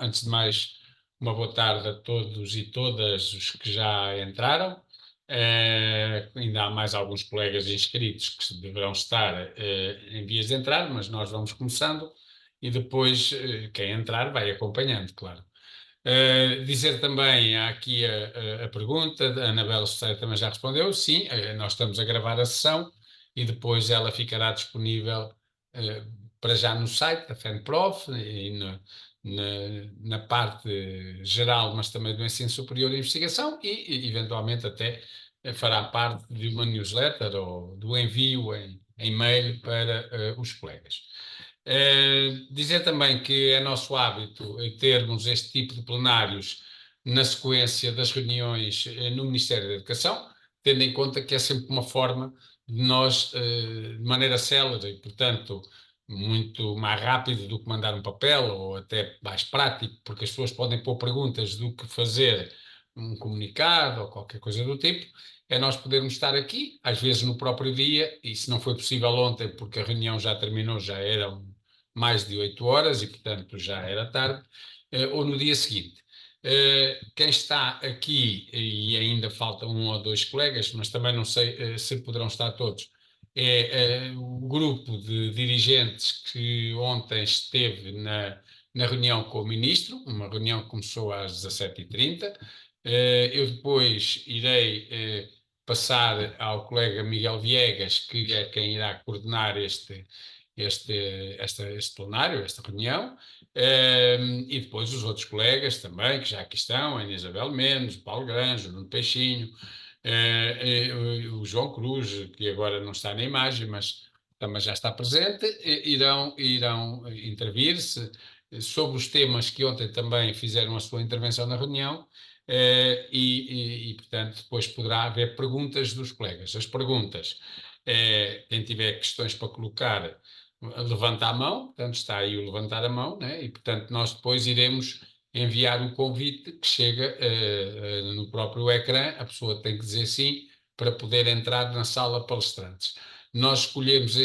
Antes de mais, uma boa tarde a todos e todas os que já entraram. Ainda há mais alguns colegas inscritos que deverão estar em vias de entrar, mas nós vamos começando e depois quem entrar vai acompanhando, claro. Dizer também, há aqui a pergunta, a Anabela Soteiro também já respondeu, sim, nós estamos a gravar a sessão e depois ela ficará disponível eh, para já no site da FENPROF e na parte geral, mas também do ensino superior e investigação e eventualmente até fará parte de uma newsletter ou do envio em mail para os colegas. Dizer também que é nosso hábito termos este tipo de plenários na sequência das reuniões no Ministério da Educação, tendo em conta que é sempre uma forma de nós, de maneira célere e, portanto, muito mais rápido do que mandar um papel ou até mais prático, porque as pessoas podem pôr perguntas do que fazer um comunicado ou qualquer coisa do tipo, é nós podermos estar aqui, às vezes no próprio dia, e se não foi possível ontem, porque a reunião já terminou, já eram mais de 8 horas e, portanto, já era tarde, ou no dia seguinte. Quem está aqui, e ainda faltam um ou dois colegas, mas também não sei se poderão estar todos, é o grupo de dirigentes que ontem esteve na reunião com o ministro, uma reunião que começou às 17h30. Eu depois irei passar ao colega Miguel Viegas, que é quem irá coordenar este plenário, esta reunião, e depois os outros colegas também, que já aqui estão, a Inês Isabel Menos, o Paulo Granjo, o Nuno Peixinho, o João Cruz, que agora não está na imagem, mas também já está presente, irão intervir-se sobre os temas que ontem também fizeram a sua intervenção na reunião, portanto, depois poderá haver perguntas dos colegas. As perguntas, quem tiver questões para colocar, levanta a mão, portanto, está aí o levantar a mão, né? E, portanto, nós depois iremos enviar o convite que chega no próprio ecrã, a pessoa tem que dizer sim para poder entrar na sala palestrantes. Nós escolhemos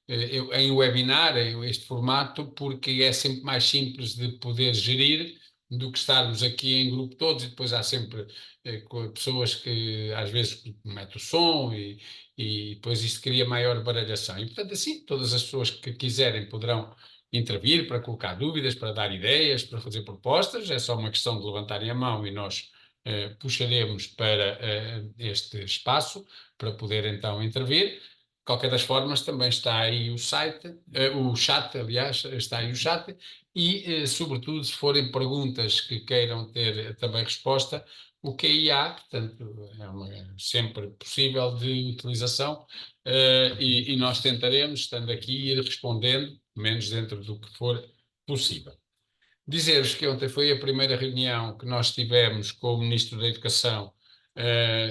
em webinar, este formato, porque é sempre mais simples de poder gerir do que estarmos aqui em grupo todos e depois há sempre pessoas que às vezes metem o som e depois isto cria maior baralhação. E, portanto, assim, todas as pessoas que quiserem poderão intervir para colocar dúvidas, para dar ideias, para fazer propostas. É só uma questão de levantarem a mão e nós puxaremos para este espaço para poder então intervir. De qualquer das formas, também está aí o chat, aliás, está aí o chat, e, sobretudo, se forem perguntas que queiram ter também resposta, o QIA, portanto, sempre possível de utilização, e nós tentaremos, estando aqui, ir respondendo, menos dentro do que for possível. Dizer-vos que ontem foi a primeira reunião que nós tivemos com o Ministro da Educação,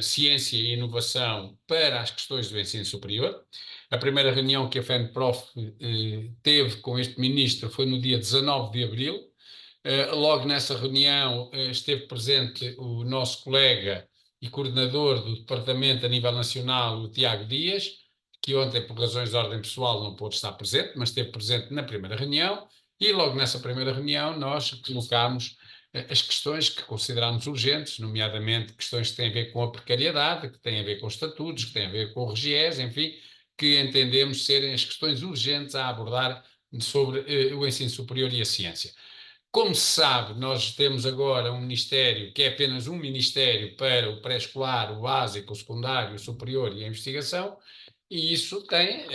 Ciência e Inovação para as questões do ensino superior. A primeira reunião que a FENPROF teve com este Ministro foi no dia 19 de abril. Logo nessa reunião esteve presente o nosso colega e coordenador do departamento a nível nacional, o Tiago Dias, que ontem, por razões de ordem pessoal, não pôde estar presente, mas esteve presente na primeira reunião, e logo nessa primeira reunião nós colocámos as questões que consideramos urgentes, nomeadamente questões que têm a ver com a precariedade, que têm a ver com os estatutos, que têm a ver com o RGES, enfim, que entendemos serem as questões urgentes a abordar sobre o ensino superior e a ciência. Como se sabe, nós temos agora um ministério que é apenas um ministério para o pré-escolar, o básico, o secundário, o superior e a investigação, e isso tem,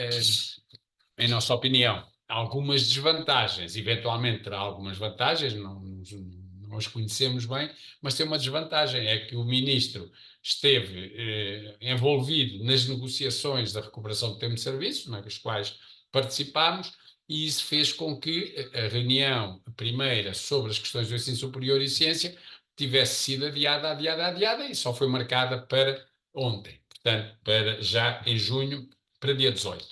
em nossa opinião, algumas desvantagens. Eventualmente terá algumas vantagens, não as conhecemos bem, mas tem uma desvantagem, é que o ministro esteve envolvido nas negociações da recuperação do termo de serviço, nas quais participámos, e isso fez com que a reunião primeira sobre as questões do ensino superior e ciência tivesse sido adiada e só foi marcada para ontem, portanto, para já em junho, para dia 18.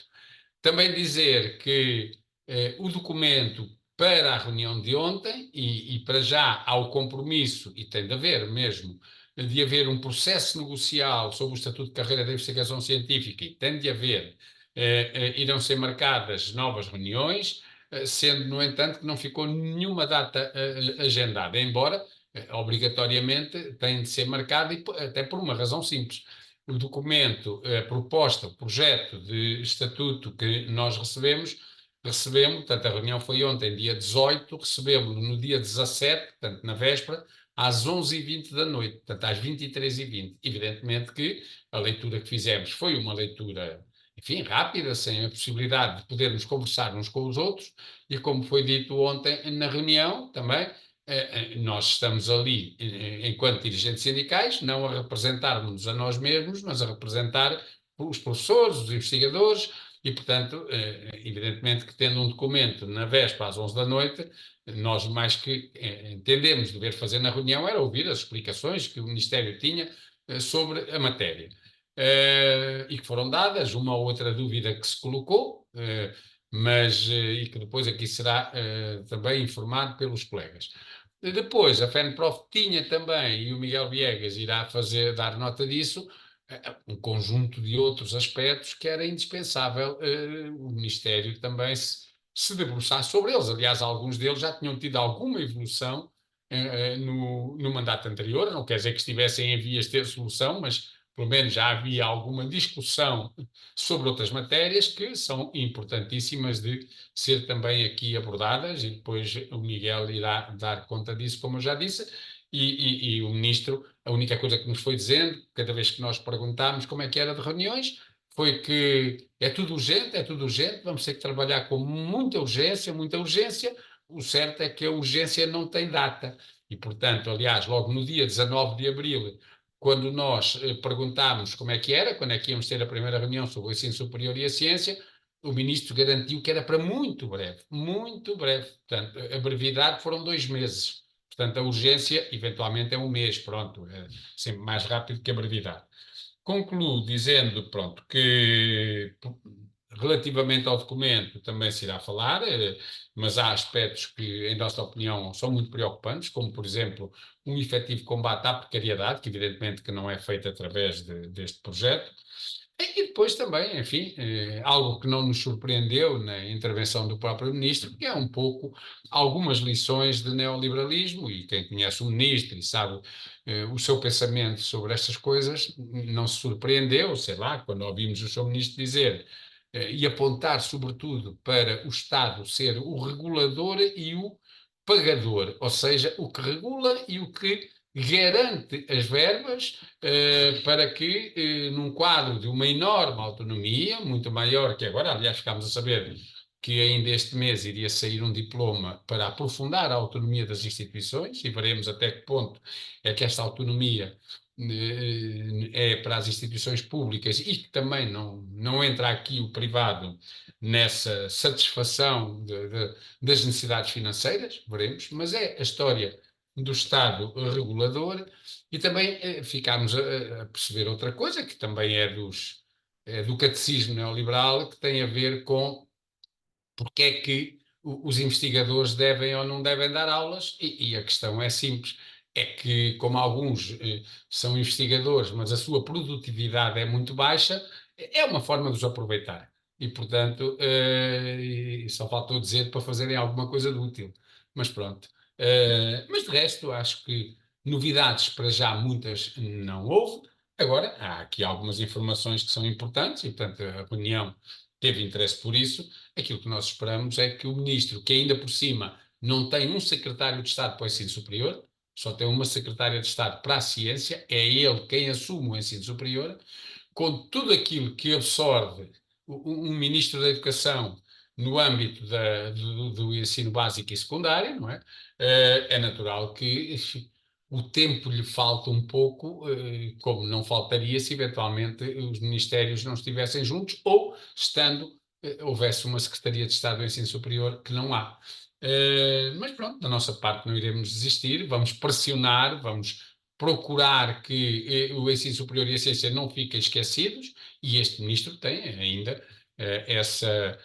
Também dizer que o documento para a reunião de ontem, e para já há o compromisso, e tem de haver mesmo, de haver um processo negocial sobre o Estatuto de Carreira da Investigação Científica, e tem de haver, irão ser marcadas novas reuniões. sendo, no entanto, que não ficou nenhuma data agendada, embora obrigatoriamente tem de ser marcada, e até por uma razão simples. O documento, a proposta, o projeto de estatuto que nós recebemos, portanto, a reunião foi ontem, dia 18, recebemos no dia 17, portanto, na véspera, às 11h20 da noite, portanto, às 23h20. Evidentemente que a leitura que fizemos foi uma leitura, enfim, rápida, sem a possibilidade de podermos conversar uns com os outros, e como foi dito ontem na reunião também, nós estamos ali, enquanto dirigentes sindicais, não a representar-nos a nós mesmos, mas a representar os professores, os investigadores, e, portanto, evidentemente que tendo um documento na véspera às 11 da noite, nós mais que entendemos dever fazer na reunião era ouvir as explicações que o Ministério tinha sobre a matéria. E que foram dadas, uma ou outra dúvida que se colocou, mas e que depois aqui será também informado pelos colegas. Depois, a FENPROF tinha também, e o Miguel Viegas irá dar nota disso, um conjunto de outros aspectos que era indispensável o Ministério também se debruçar sobre eles. Aliás, alguns deles já tinham tido alguma evolução no mandato anterior, não quer dizer que estivessem em vias de ter solução, mas pelo menos já havia alguma discussão sobre outras matérias que são importantíssimas de ser também aqui abordadas, e depois o Miguel irá dar conta disso, como eu já disse, e o Ministro, a única coisa que nos foi dizendo, cada vez que nós perguntámos como é que era de reuniões, foi que é tudo urgente, vamos ter que trabalhar com muita urgência, muita urgência. O certo é que a urgência não tem data. E, portanto, aliás, logo no dia 19 de abril, quando nós perguntámos como é que era, quando é que íamos ter a primeira reunião sobre o ensino superior e a ciência, o ministro garantiu que era para muito breve, muito breve. Portanto, a brevidade foram 2 meses. Portanto, a urgência, eventualmente, é um mês, pronto, é sempre mais rápido que a brevidade. Concluo dizendo, pronto, que relativamente ao documento também se irá falar, mas há aspectos que, em nossa opinião, são muito preocupantes, como, por exemplo, um efetivo combate à precariedade, que evidentemente que não é feito através deste projeto. E depois também, enfim, algo que não nos surpreendeu na intervenção do próprio ministro, que é um pouco algumas lições de neoliberalismo, e quem conhece o ministro e sabe o seu pensamento sobre estas coisas, não se surpreendeu, sei lá, quando ouvimos o seu ministro dizer e apontar sobretudo para o Estado ser o regulador e o pagador, ou seja, o que regula e o que garante as verbas para que, num quadro de uma enorme autonomia, muito maior que agora, aliás, ficámos a saber que ainda este mês iria sair um diploma para aprofundar a autonomia das instituições, e veremos até que ponto é que esta autonomia é para as instituições públicas, e que também não entra aqui o privado nessa satisfação das necessidades financeiras, veremos, mas é a história do Estado regulador. E também ficámos a perceber outra coisa, que também é do catecismo neoliberal, que tem a ver com porque é que os investigadores devem ou não devem dar aulas, e a questão é simples. É que, como alguns são investigadores, mas a sua produtividade é muito baixa, é uma forma de os aproveitar. E, portanto, só faltou dizer para fazerem alguma coisa de útil. Mas pronto. Mas de resto, acho que novidades para já muitas não houve. Agora, há aqui algumas informações que são importantes, e, portanto, a reunião teve interesse por isso. Aquilo que nós esperamos é que o ministro, que ainda por cima não tem um secretário de Estado para o ensino superior, só tem uma secretária de Estado para a ciência, é ele quem assume o ensino superior, com tudo aquilo que absorve um ministro da Educação no âmbito do ensino básico e secundário, não é? É natural que o tempo lhe falta um pouco, como não faltaria se eventualmente os ministérios não estivessem juntos, ou estando houvesse uma Secretaria de Estado do Ensino Superior, que não há. Mas pronto, da nossa parte não iremos desistir, vamos pressionar, vamos procurar que o ensino superior e a ciência não fiquem esquecidos, e este ministro tem ainda essa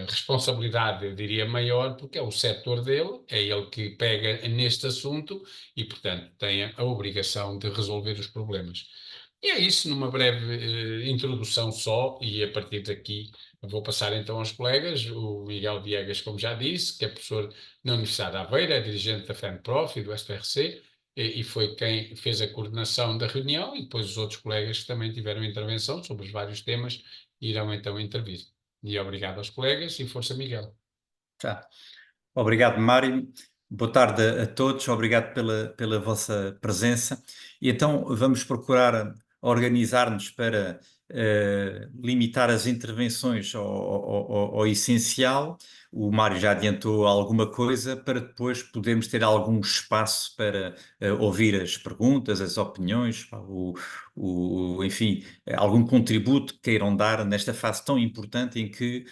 responsabilidade, eu diria, maior, porque é o setor dele, é ele que pega neste assunto e, portanto, tem a obrigação de resolver os problemas. E é isso, numa breve introdução só, e a partir daqui vou passar então aos colegas, o Miguel Viegas, como já disse, que é professor na Universidade de Aveiro, é dirigente da FENPROF e do SPRC, e foi quem fez a coordenação da reunião, e depois os outros colegas que também tiveram intervenção sobre os vários temas irão então intervir. E obrigado aos colegas e força, Miguel. Tá. Obrigado, Mário. Boa tarde a todos. Obrigado pela vossa presença. E então vamos procurar organizar-nos para limitar as intervenções ao essencial. O Mário já adiantou alguma coisa para depois podermos ter algum espaço para ouvir as perguntas, as opiniões, pá, enfim, algum contributo que queiram dar nesta fase tão importante em que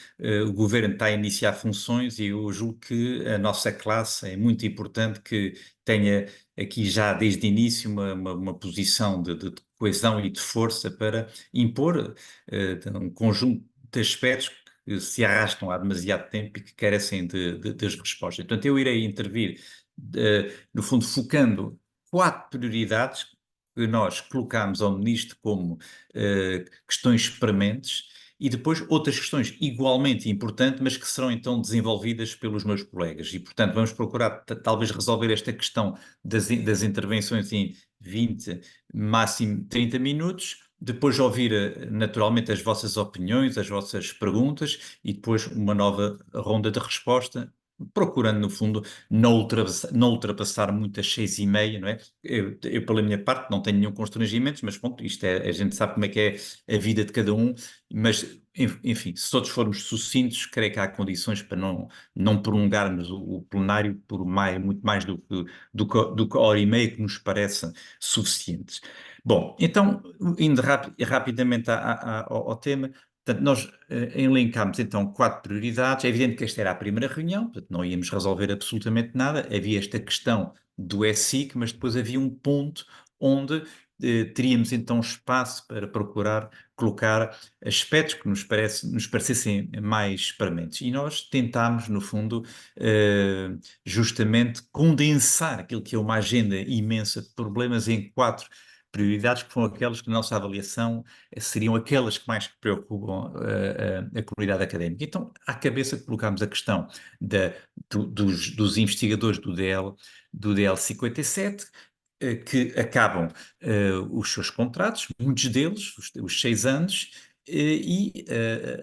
o governo está a iniciar funções e eu julgo que a nossa classe é muito importante que tenha aqui já desde o início uma posição de coesão e de força para impor um conjunto de aspectos que se arrastam há demasiado tempo e que carecem das respostas. Portanto, eu irei intervir, no fundo, focando quatro prioridades que nós colocámos ao Ministro como questões prementes e depois outras questões igualmente importantes, mas que serão então desenvolvidas pelos meus colegas. E, portanto, vamos procurar talvez resolver esta questão das intervenções em 20, máximo 30 minutos, depois ouvir naturalmente as vossas opiniões, as vossas perguntas e depois uma nova ronda de resposta, procurando, no fundo, não ultrapassar muito as 6h30, não é? Pela minha parte, não tenho nenhum constrangimento, mas pronto, isto é, a gente sabe como é que é a vida de cada um, mas, enfim, se todos formos sucintos, creio que há condições para não prolongarmos o plenário por muito mais do que a hora e meia que nos parece suficiente. Bom, então, indo rapidamente ao tema, portanto, nós elencámos então quatro prioridades. É evidente que esta era a primeira reunião, portanto, não íamos resolver absolutamente nada. Havia esta questão do ESIC, mas depois havia um ponto onde teríamos então espaço para procurar colocar aspectos que nos parecessem mais prementes. E nós tentámos, no fundo, justamente condensar aquilo que é uma agenda imensa de problemas em quatro prioridades, que foram aquelas que, na nossa avaliação, seriam aquelas que mais preocupam a comunidade académica. Então, à cabeça colocámos a questão dos investigadores do DL 57, que acabam os seus contratos, muitos deles, os 6 anos, e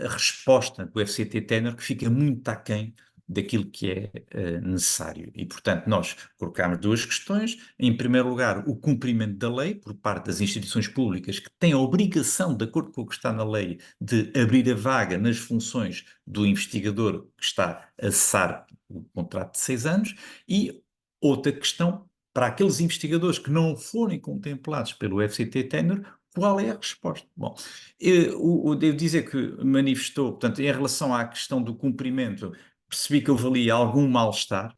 a resposta do FCT Tenor que fica muito aquém daquilo que é necessário. E, portanto, nós colocámos duas questões. Em primeiro lugar, o cumprimento da lei por parte das instituições públicas que têm a obrigação, de acordo com o que está na lei, de abrir a vaga nas funções do investigador que está a cessar o contrato de 6 anos. E outra questão, para aqueles investigadores que não forem contemplados pelo FCT Tenor, qual é a resposta? Bom, devo dizer que manifestou, portanto, em relação à questão do cumprimento, percebi que houve ali algum mal-estar,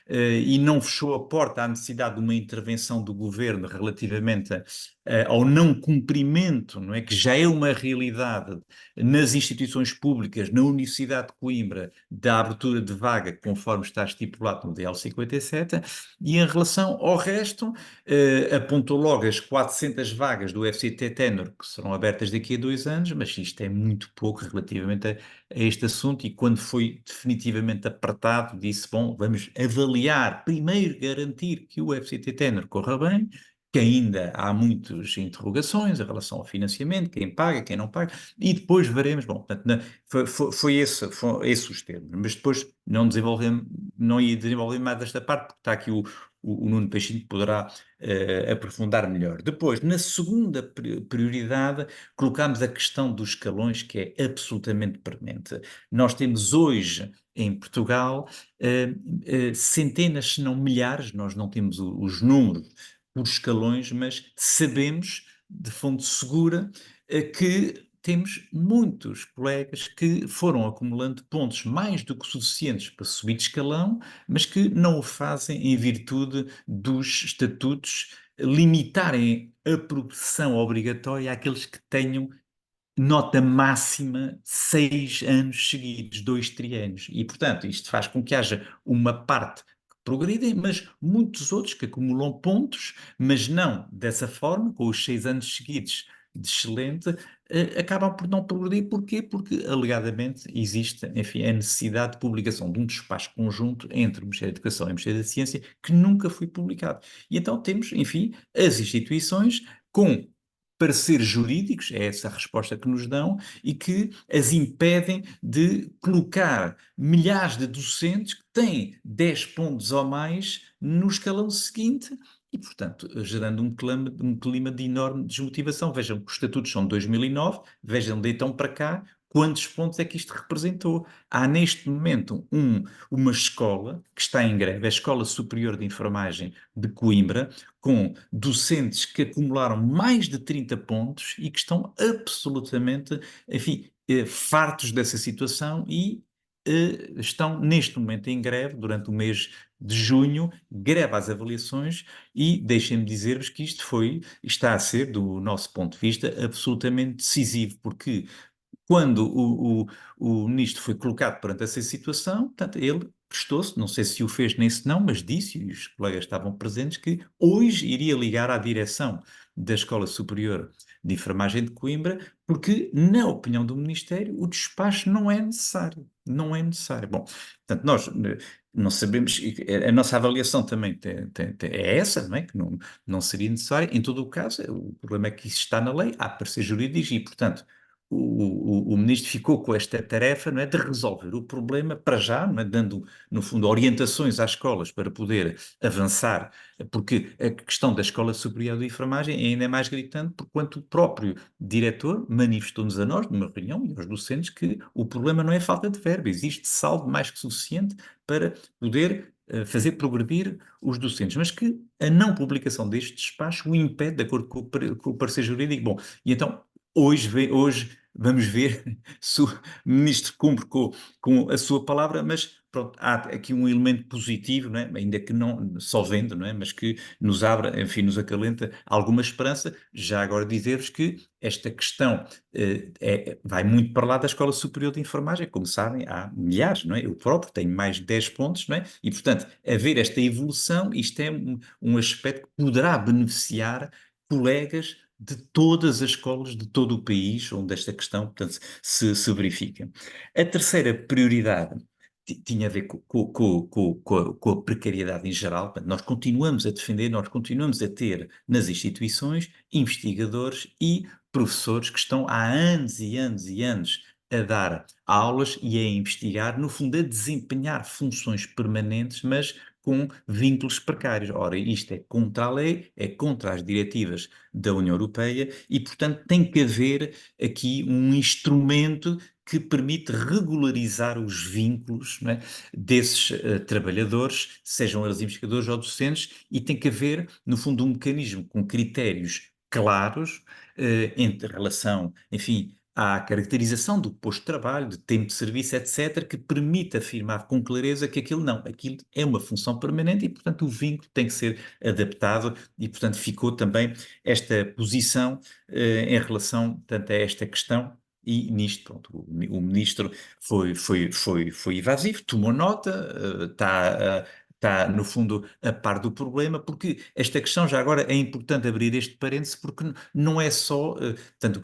e não fechou a porta à necessidade de uma intervenção do governo relativamente ao não cumprimento, não é, que já é uma realidade nas instituições públicas, na Universidade de Coimbra, da abertura de vaga, conforme está estipulado no DL 57, e em relação ao resto, apontou logo as 400 vagas do FCT Tenor, que serão abertas daqui a 2 anos, mas isto é muito pouco relativamente a este assunto, e quando foi definitivamente apertado, disse, bom, vamos avaliar, primeiro garantir que o FCT Tenor corra bem, que ainda há muitas interrogações em relação ao financiamento, quem paga, quem não paga, e depois veremos, bom, portanto, foi esse os termos, mas depois não ia desenvolver mais desta parte, porque está aqui o Nuno Peixinho que poderá aprofundar melhor. Depois, na segunda prioridade, colocámos a questão dos escalões, que é absolutamente premente. Nós temos hoje em Portugal centenas, se não milhares, nós não temos os números por escalões, mas sabemos de fonte segura que temos muitos colegas que foram acumulando pontos mais do que suficientes para subir de escalão, mas que não o fazem em virtude dos estatutos limitarem a progressão obrigatória àqueles que tenham nota máxima 6 anos seguidos, 2 triênios. E, portanto, isto faz com que haja uma parte progridem, mas muitos outros que acumulam pontos, mas não dessa forma, com os 6 anos seguidos de excelente, acabam por não progredir. Porquê? Porque, alegadamente, existe, enfim, a necessidade de publicação de um despacho conjunto entre o Ministério da Educação e o Ministério da Ciência que nunca foi publicado. E então temos, enfim, as instituições com pareceres jurídicos, é essa a resposta que nos dão, e que as impedem de colocar milhares de docentes que têm 10 pontos ou mais no escalão seguinte e, portanto, gerando um clima de enorme desmotivação. Vejam que os estatutos são de 2009, vejam de então para cá quantos pontos é que isto representou. Há neste momento uma escola que está em greve, a Escola Superior de Enfermagem de Coimbra, com docentes que acumularam mais de 30 pontos e que estão absolutamente, enfim, fartos dessa situação e estão neste momento em greve durante o mês de junho, greve às avaliações e deixem-me dizer-vos que isto está a ser, do nosso ponto de vista, absolutamente decisivo, porque quando o ministro foi colocado perante essa situação, portanto, ele prestou-se, não sei se o fez nem se não, mas disse, e os colegas estavam presentes, que hoje iria ligar à direção da Escola Superior de Enfermagem de Coimbra, porque, na opinião do Ministério, o despacho não é necessário. Não é necessário. Bom, portanto, nós não sabemos, a nossa avaliação também é essa, não é? Que não seria necessário. Em todo o caso, o problema é que isso está na lei, há pareceres jurídicos e, portanto, o ministro ficou com esta tarefa, não é, de resolver o problema para já, não é, dando, no fundo, orientações às escolas para poder avançar, porque a questão da Escola Superior de Enfermagem é ainda mais gritante, porquanto o próprio diretor manifestou-nos a nós, numa reunião, e aos docentes, que o problema não é falta de verba, existe saldo mais que suficiente para poder fazer progredir os docentes, mas que a não publicação deste despacho o impede, de acordo com o parecer jurídico. Bom, e então hoje vamos ver se o ministro cumpre com a sua palavra, mas pronto, há aqui um elemento positivo, não é? Ainda que não só vendo, não é? Mas que nos abre, enfim, nos acalenta alguma esperança. Já agora dizer-vos que esta questão vai muito para lá da Escola Superior de Enfermagem, como sabem, há milhares, não é? Eu próprio tenho mais de 10 pontos, não é? E, portanto, haver esta evolução, isto é um aspecto que poderá beneficiar colegas de todas as escolas de todo o país onde esta questão, portanto, se verifica. A terceira prioridade tinha a ver com a precariedade em geral. Portanto, nós continuamos a defender, nós continuamos a ter nas instituições investigadores e professores que estão há anos e anos e anos a dar aulas e a investigar, no fundo, a desempenhar funções permanentes, mas com vínculos precários. Ora, isto é contra a lei, é contra as diretivas da União Europeia e, portanto, tem que haver aqui um instrumento que permite regularizar os vínculos, não é, desses trabalhadores, sejam eles investigadores ou docentes, e tem que haver, no fundo, um mecanismo com critérios claros entre relação, enfim, à caracterização do posto de trabalho, de tempo de serviço, etc., que permite afirmar com clareza que aquilo é uma função permanente e, portanto, o vínculo tem que ser adaptado e, portanto, ficou também esta posição em relação, tanto a esta questão e nisto, pronto, o ministro foi evasivo, tomou nota, está, no fundo, a par do problema, porque esta questão, já agora, é importante abrir este parêntese, porque não é só, portanto,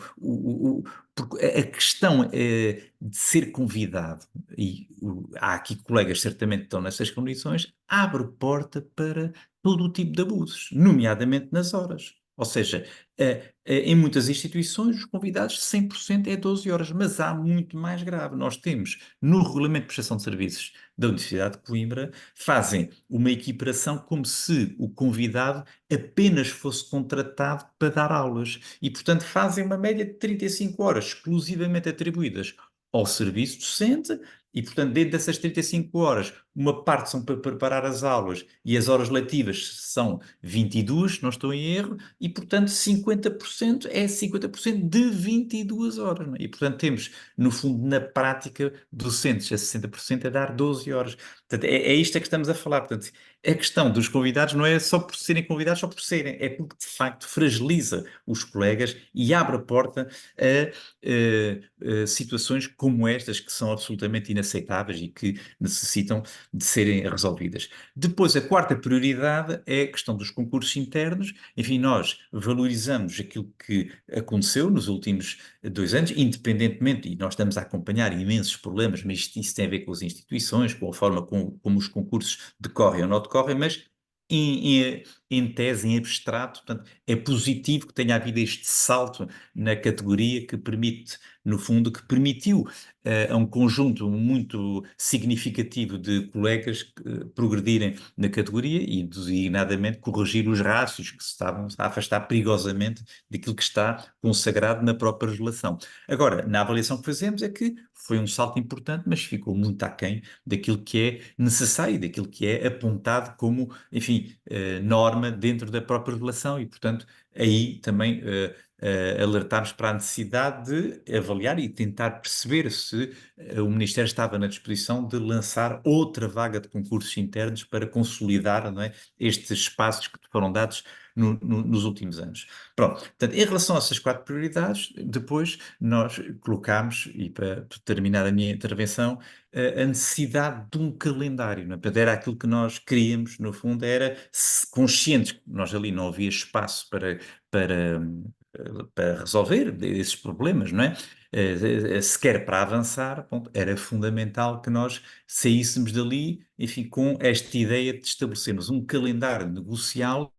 porque a questão de ser convidado, e há aqui colegas certamente que estão nessas condições, abre porta para todo o tipo de abusos, nomeadamente nas horas. Ou seja, em muitas instituições, os convidados 100% é 12 horas, mas há muito mais grave. Nós temos, no Regulamento de Prestação de Serviços da Universidade de Coimbra, fazem uma equiparação como se o convidado apenas fosse contratado para dar aulas e, portanto, fazem uma média de 35 horas exclusivamente atribuídas ao serviço docente e, portanto, dentro dessas 35 horas, uma parte são para preparar as aulas e as horas letivas são 22, se não estou em erro, e, portanto, 50% é 50% de 22 horas. Não é? E, portanto, temos, no fundo, na prática, docentes a 60% a dar 12 horas. Portanto, é isto a que estamos a falar. Portanto, a questão dos convidados não é só por serem convidados, só por serem, é porque, de facto, fragiliza os colegas e abre a porta a situações como estas, que são absolutamente inaceitáveis e que necessitam de serem resolvidas. Depois, a quarta prioridade é a questão dos concursos internos. Enfim, nós valorizamos aquilo que aconteceu nos últimos 2 anos, independentemente, e nós estamos a acompanhar imensos problemas, mas isso tem a ver com as instituições, com a forma como os concursos decorrem ou não decorrem, mas em tese, em abstrato, portanto, é positivo que tenha havido este salto na categoria que permite, no fundo, que permitiu a um conjunto muito significativo de colegas progredirem na categoria e, designadamente, corrigir os rácios que se estavam a afastar perigosamente daquilo que está consagrado na própria legislação. Agora, na avaliação que fazemos é que foi um salto importante, mas ficou muito aquém daquilo que é necessário, daquilo que é apontado como, enfim, norma dentro da própria relação e, portanto, aí também alertarmos para a necessidade de avaliar e tentar perceber se o Ministério estava na disposição de lançar outra vaga de concursos internos para consolidar, não é, estes espaços que foram dados nos últimos anos. Pronto, portanto, em relação a essas 4 prioridades, depois nós colocámos, e para terminar a minha intervenção, a necessidade de um calendário, não é? Portanto, era aquilo que nós queríamos, no fundo, era conscientes que nós ali não havia espaço para, para resolver esses problemas, não é? Sequer para avançar, ponto, era fundamental que nós saíssemos dali, enfim, com esta ideia de estabelecermos um calendário negocial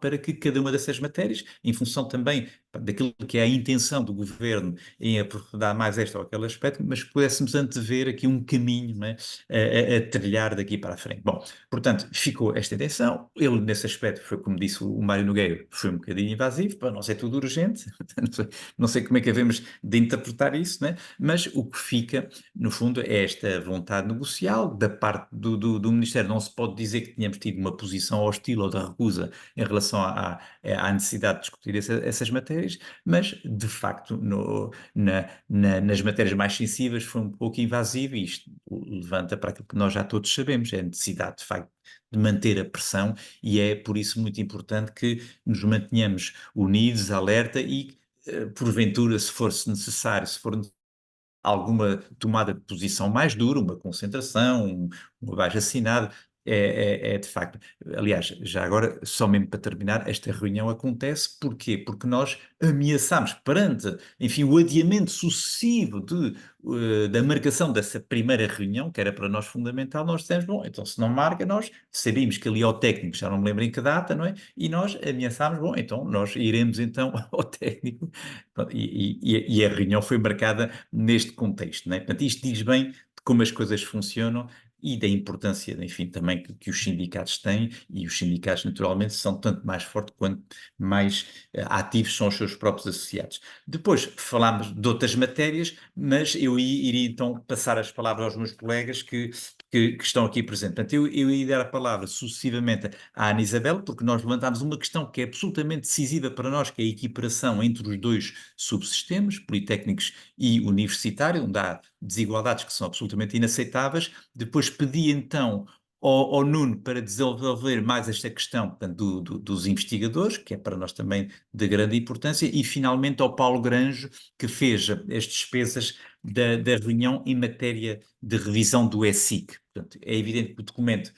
para que cada uma dessas matérias, em função também daquilo que é a intenção do governo em aprofundar mais este ou aquele aspecto, mas pudéssemos antever aqui um caminho, não é, a trilhar daqui para a frente. Bom, portanto, ficou esta intenção. Ele, nesse aspecto, foi como disse o Mário Nogueira, foi um bocadinho invasivo, para nós é tudo urgente, não sei como é que havemos de interpretar isso, não é? Mas o que fica, no fundo, é esta vontade negocial da parte do Ministério. Não se pode dizer que tínhamos tido uma posição hostil ou de recusa em relação à necessidade de discutir essas matérias, mas, de facto, nas matérias mais sensíveis foi um pouco invasivo e isto levanta para aquilo que nós já todos sabemos, é a necessidade, de facto, de manter a pressão e é por isso muito importante que nos mantenhamos unidos, alerta e, porventura, se for necessário, se for alguma tomada de posição mais dura, uma concentração, um abaixo-assinado, de facto. Aliás, já agora, só mesmo para terminar, esta reunião acontece porquê? Porque nós ameaçámos perante, enfim, o adiamento sucessivo da marcação dessa primeira reunião, que era para nós fundamental, nós dissemos, bom, então se não marca, nós sabíamos que ali ao técnico, já não me lembro em que data, não é? E nós ameaçámos, bom, então nós iremos então ao técnico. E a reunião foi marcada neste contexto, não é? Portanto, isto diz bem de como as coisas funcionam e da importância, enfim, também que os sindicatos têm, e os sindicatos naturalmente são tanto mais fortes quanto mais ativos são os seus próprios associados. Depois falámos de outras matérias, mas eu iria então passar as palavras aos meus colegas que estão aqui presentes. Portanto, eu ia dar a palavra sucessivamente à Ana Isabel, porque nós levantámos uma questão que é absolutamente decisiva para nós, que é a equiparação entre os dois subsistemas, politécnicos e universitário, onde há desigualdades que são absolutamente inaceitáveis. Depois pedi então ao Nuno para desenvolver mais esta questão, portanto, dos investigadores, que é para nós também de grande importância, e finalmente ao Paulo Granjo, que fez as despesas da reunião em matéria de revisão do ESIC. Portanto, é evidente que o documento,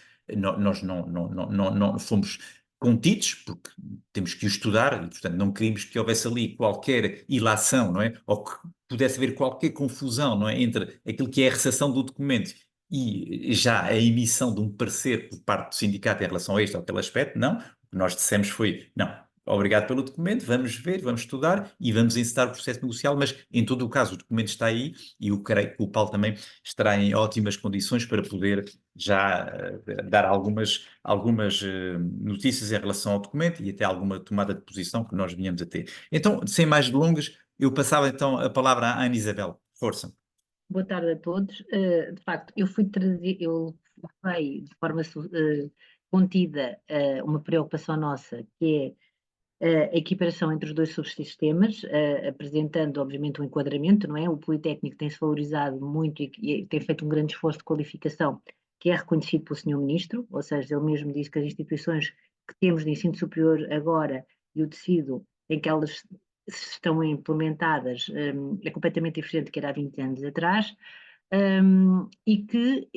nós não fomos contidos, porque temos que o estudar, e portanto não queríamos que houvesse ali qualquer ilação, não é? Ou que pudesse haver qualquer confusão, não é? Entre aquilo que é a recepção do documento e já a emissão de um parecer por parte do sindicato em relação a este ou aquele aspecto, não. O que nós dissemos foi, não, obrigado pelo documento, vamos ver, vamos estudar e vamos encetar o processo negocial, mas em todo o caso o documento está aí e eu creio que o Paulo também estará em ótimas condições para poder já dar algumas notícias em relação ao documento e até alguma tomada de posição que nós vinhamos a ter. Então, sem mais delongas, eu passava então a palavra à Ana Isabel. Força. Boa tarde a todos. De facto, eu levei de forma contida uma preocupação nossa, que é a equiparação entre os dois subsistemas, apresentando, obviamente, um enquadramento, não é? O Politécnico tem-se valorizado muito e tem feito um grande esforço de qualificação, que é reconhecido pelo Sr. Ministro, ou seja, ele mesmo disse que as instituições que temos de ensino superior agora e o tecido em que elas estão implementadas é completamente diferente do que era há 20 anos atrás. e que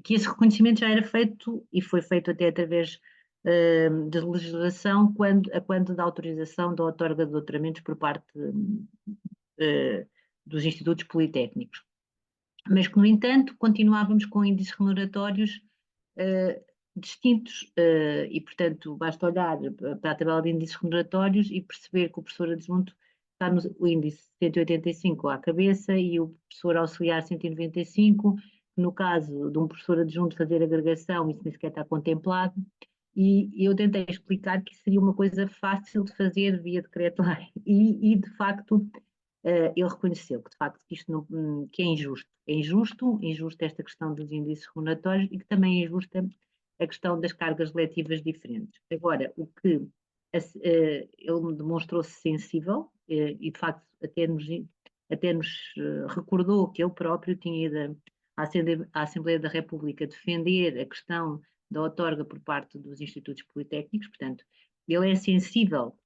esse reconhecimento já era feito e foi feito até através de legislação quando da autorização da outorga de doutoramentos por parte dos institutos politécnicos. Mas que, no entanto, continuávamos com índices remuneratórios distintos e, portanto, basta olhar para a tabela de índices remuneratórios e perceber que o professor adjunto está no índice 185 à cabeça e o professor auxiliar 195, no caso de um professor adjunto fazer agregação, isso nem sequer está contemplado, e eu tentei explicar que seria uma coisa fácil de fazer via decreto-lei, e de facto ele reconheceu que de facto isto não, que é injusto esta questão dos índices remuneratórios e que também é injusta a questão das cargas letivas diferentes. Agora, o que ele demonstrou-se sensível e de facto até nos recordou que ele próprio tinha ido à Assembleia da República defender a questão da outorga por parte dos institutos politécnicos, portanto, ele é sensível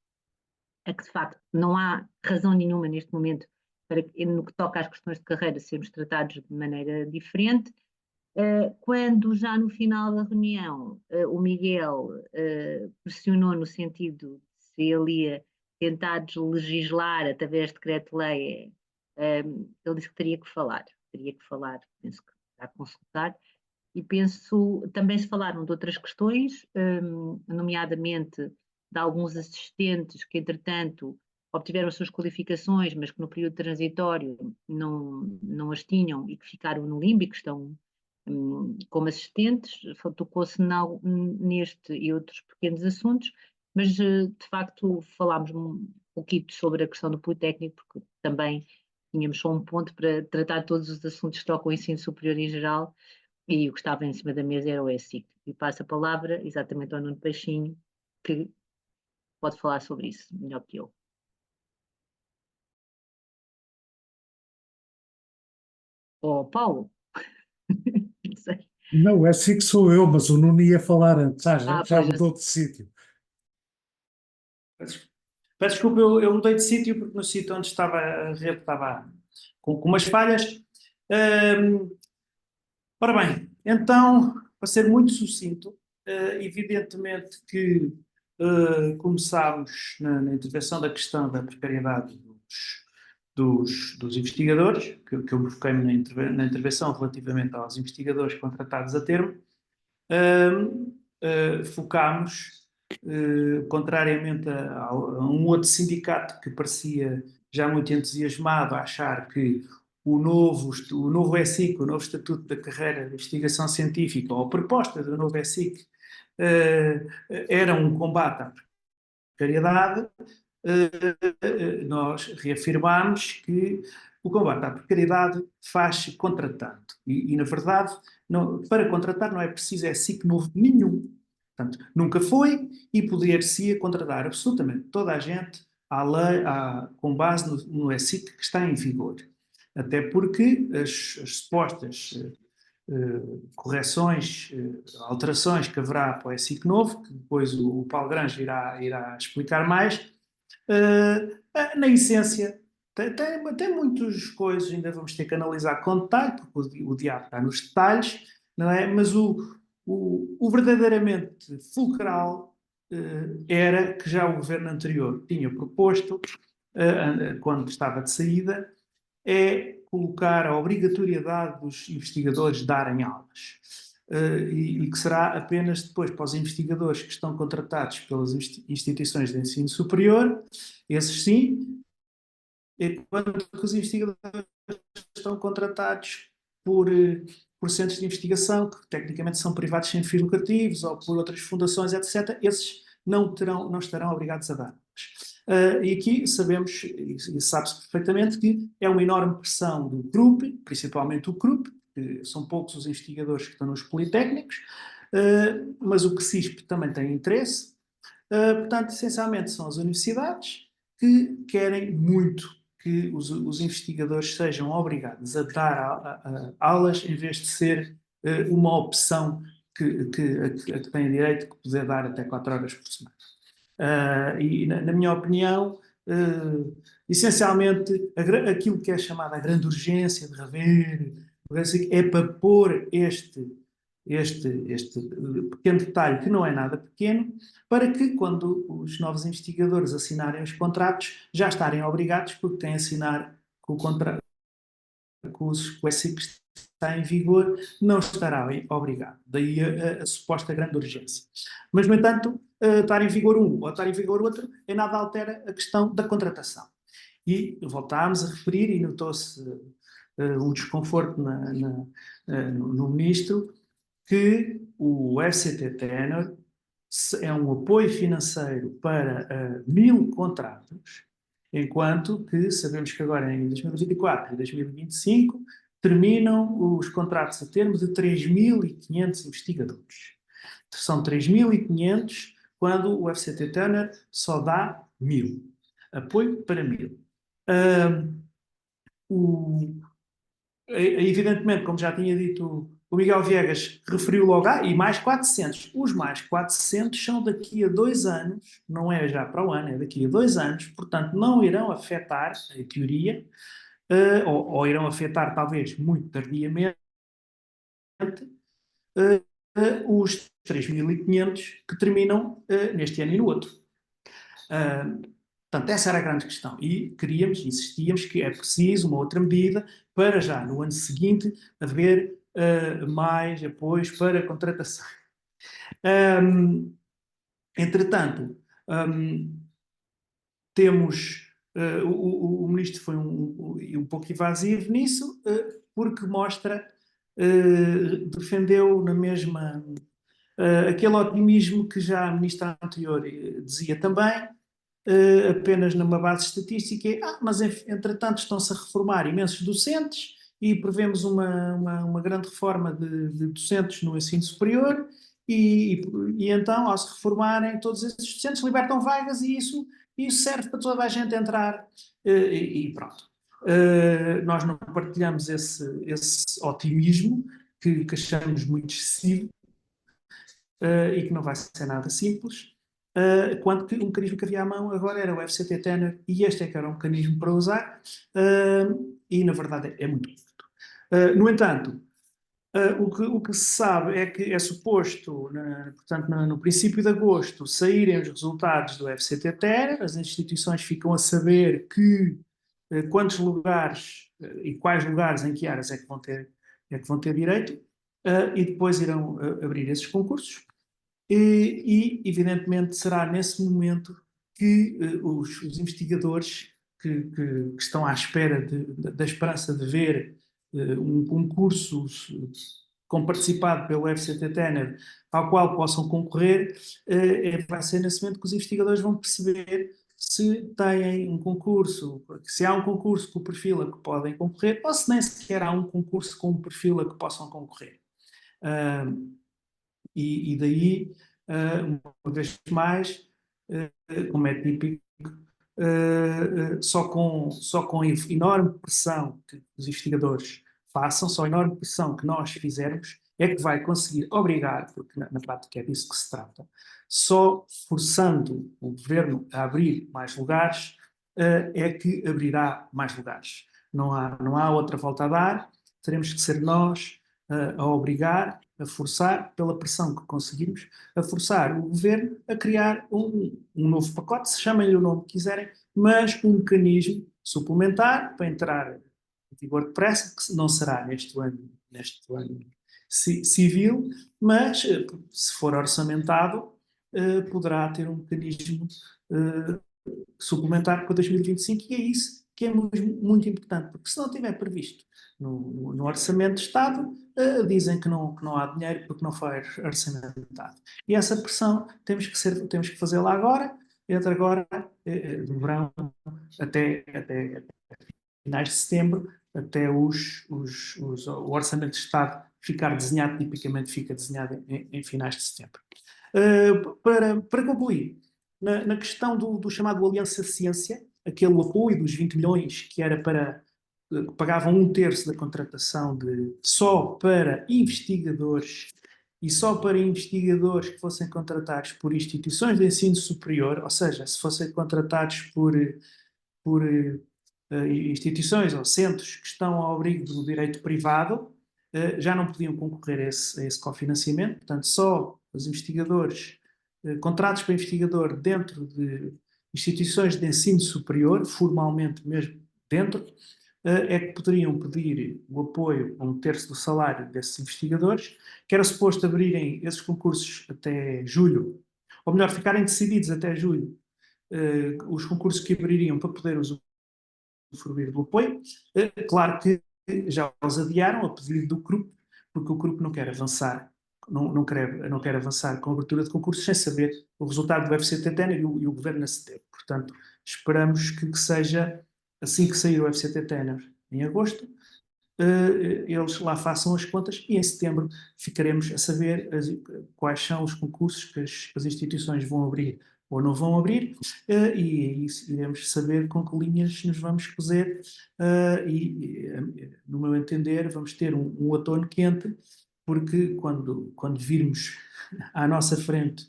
a que de facto não há razão nenhuma neste momento para que, no que toca às questões de carreira, sermos tratados de maneira diferente. Quando já no final da reunião o Miguel pressionou no sentido de se ele ia tentar legislar através de decreto-lei, ele disse que teria que falar, penso que está a consultar, e penso, também se falaram de outras questões, nomeadamente de alguns assistentes que, entretanto, obtiveram as suas qualificações, mas que no período transitório não as tinham e que ficaram no limbo e que estão como assistentes, tocou-se neste e outros pequenos assuntos, mas de facto falámos um pouquinho sobre a questão do Politécnico, porque também tínhamos só um ponto para tratar todos os assuntos que tocam o ensino superior em geral, e o que estava em cima da mesa era o ESIC. E passo a palavra exatamente ao Nuno Peixinho, que pode falar sobre isso melhor que eu. Oh, Paulo? Não sei. Não, esse que sou eu, mas o Nuno ia falar antes. Já mudou de sítio. Peço desculpa, eu mudei de sítio porque no sítio onde estava a rede estava com umas falhas. Ora bem, então, para ser muito sucinto, evidentemente que começámos na intervenção da questão da precariedade dos investigadores, que eu me foquei-me na intervenção relativamente aos investigadores contratados a termo. Focámos, contrariamente a um outro sindicato que parecia já muito entusiasmado a achar que o novo ESIC, o novo Estatuto da Carreira de Investigação Científica, ou a proposta do novo ESIC, era um combate à precariedade. Nós reafirmamos que o combate à precariedade faz-se contratando. E na verdade, para contratar não é preciso ESIC novo nenhum. Portanto, nunca foi e poder-se contratar absolutamente toda a gente com base no ESIC que está em vigor. Até porque as supostas correções, alterações que haverá para o ESIC novo, que depois o Paulo Grange irá explicar mais, na essência, tem muitas coisas, ainda vamos ter que analisar com detalhe, porque o diabo está nos detalhes, não é? Mas o verdadeiramente fulcral era que já o governo anterior tinha proposto, quando estava de saída, é colocar a obrigatoriedade dos investigadores darem aulas. E que será apenas depois para os investigadores que estão contratados pelas instituições de ensino superior, esses sim, enquanto que os investigadores estão contratados por centros de investigação, que tecnicamente são privados sem fins lucrativos, ou por outras fundações, etc., esses não estarão obrigados a dar. E aqui sabemos, e sabe-se perfeitamente, que é uma enorme pressão do CRUP, principalmente o CRUP, que são poucos os investigadores que estão nos politécnicos, mas o CSISP também tem interesse. Portanto, essencialmente são as universidades que querem muito que os investigadores sejam obrigados a dar aulas em vez de ser uma opção a que têm direito de poder dar até 4 horas por semana. E na minha opinião, essencialmente, aquilo que é chamada a grande urgência de rever, é para pôr este pequeno detalhe, que não é nada pequeno, para que, quando os novos investigadores assinarem os contratos, já estarem obrigados, porque têm a assinar com o contrato, com o SIC que está em vigor, não estará obrigado. Daí a suposta grande urgência. Mas, no entanto, estar em vigor um ou estar em vigor outro, em nada altera a questão da contratação. E voltámos a referir, e notou-se um desconforto no ministro, que o FCT Tenor é um apoio financeiro para 1000 contratos, enquanto que sabemos que agora em 2024 e 2025 terminam os contratos a termo de 3.500 investigadores. São 3.500 quando o FCT Tenor só dá 1000. Apoio para 1000. Evidentemente, como já tinha dito o Miguel Viegas, referiu logo, e mais 400. Os mais 400 são daqui a 2 anos, não é já para o ano, é daqui a 2 anos, portanto não irão afetar, em teoria, ou irão afetar talvez muito tardiamente, os 3.500 que terminam neste ano e no outro. Portanto, essa era a grande questão. E insistíamos que é preciso uma outra medida para já, no ano seguinte, haver mais apoios para a contratação. Entretanto, temos... o ministro foi um pouco evasivo nisso, porque defendeu na mesma... aquele otimismo que já a ministra anterior dizia também, apenas numa base estatística, mas entretanto estão-se a reformar imensos docentes e prevemos uma grande reforma de docentes no ensino superior e então, ao se reformarem todos esses docentes, libertam vagas e isso serve para toda a gente entrar e pronto. Nós não partilhamos esse otimismo que achamos muito excessivo e que não vai ser nada simples. Quanto que o mecanismo que havia à mão agora era o FCT Tenor e este é que era um mecanismo para usar e na verdade é muito curto. No entanto, o que se sabe é que é suposto, portanto, no princípio de agosto, saírem os resultados do FCT Tenor, as instituições ficam a saber quantos lugares e quais lugares em que áreas é que vão ter direito e depois irão abrir esses concursos. E, evidentemente, será nesse momento que os investigadores que estão à espera da esperança de ver um concurso participado pelo FCT Tenor ao qual possam concorrer, vai ser nesse momento que os investigadores vão perceber se têm um concurso, se há um concurso com o perfil a que podem concorrer ou se nem sequer há um concurso com o perfil a que possam concorrer. E daí, uma vez mais, como é típico, só com enorme pressão que os investigadores façam, só a enorme pressão que nós fizermos, é que vai conseguir obrigar, porque na prática é disso que se trata, só forçando o governo a abrir mais lugares, é que abrirá mais lugares. Não há outra volta a dar, teremos que ser nós a obrigar, a forçar, pela pressão que conseguimos, a forçar o governo a criar um novo pacote, se chamem-lhe o nome que quiserem, mas um mecanismo suplementar para entrar em vigor depressa, que não será neste ano civil, mas se for orçamentado, poderá ter um mecanismo suplementar para 2025 e é isso que é muito importante, porque se não tiver previsto no Orçamento de Estado, dizem que não há dinheiro porque não foi orçamentado. E essa pressão temos que fazê-la agora, entre agora, no verão, até finais de setembro, até o Orçamento de Estado ficar desenhado, tipicamente fica desenhado em finais de setembro. Para concluir, na questão do chamado Aliança Ciência, aquele apoio dos 20 milhões que era para que pagavam 1/3 da contratação só para investigadores e só para investigadores que fossem contratados por instituições de ensino superior, ou seja, se fossem contratados por por instituições ou centros que estão ao abrigo do direito privado, já não podiam concorrer a esse cofinanciamento, portanto, só os investigadores, contratos para investigador dentro de instituições de ensino superior, formalmente mesmo dentro, é que poderiam pedir o apoio a 1/3 do salário desses investigadores, que era suposto abrirem esses concursos até julho, ou melhor, ficarem decididos até julho, os concursos que abririam para poder usufruir do apoio. Claro que já os adiaram a pedido do grupo, porque o grupo não quer avançar, não quer avançar com a abertura de concursos sem saber o resultado do FCTT e o governo acedeu. Portanto, esperamos que seja assim que sair o FCTT em agosto, eles lá façam as contas e em setembro ficaremos a saber quais são os concursos que as instituições vão abrir ou não vão abrir, e aí iremos saber com que linhas nos vamos cozer, no meu entender, vamos ter um outono quente, porque quando virmos à nossa frente,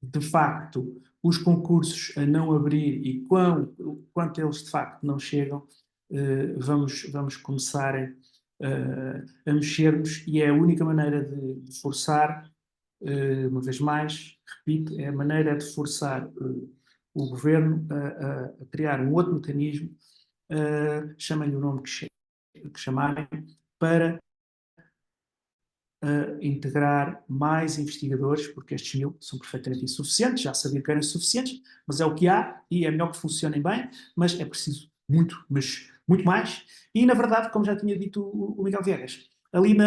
de facto, os concursos a não abrir e quanto eles de facto não chegam, vamos começar a mexer-nos, e é a única maneira de forçar, uma vez mais, repito, é a maneira de forçar o governo a criar um outro mecanismo, chamem-lhe o nome que chamarem, para integrar mais investigadores, porque estes 1000 são perfeitamente insuficientes, já sabia que eram insuficientes, mas é o que há e é melhor que funcionem bem, mas é preciso muito, mas muito mais. E, na verdade, como já tinha dito o Miguel Viegas, ali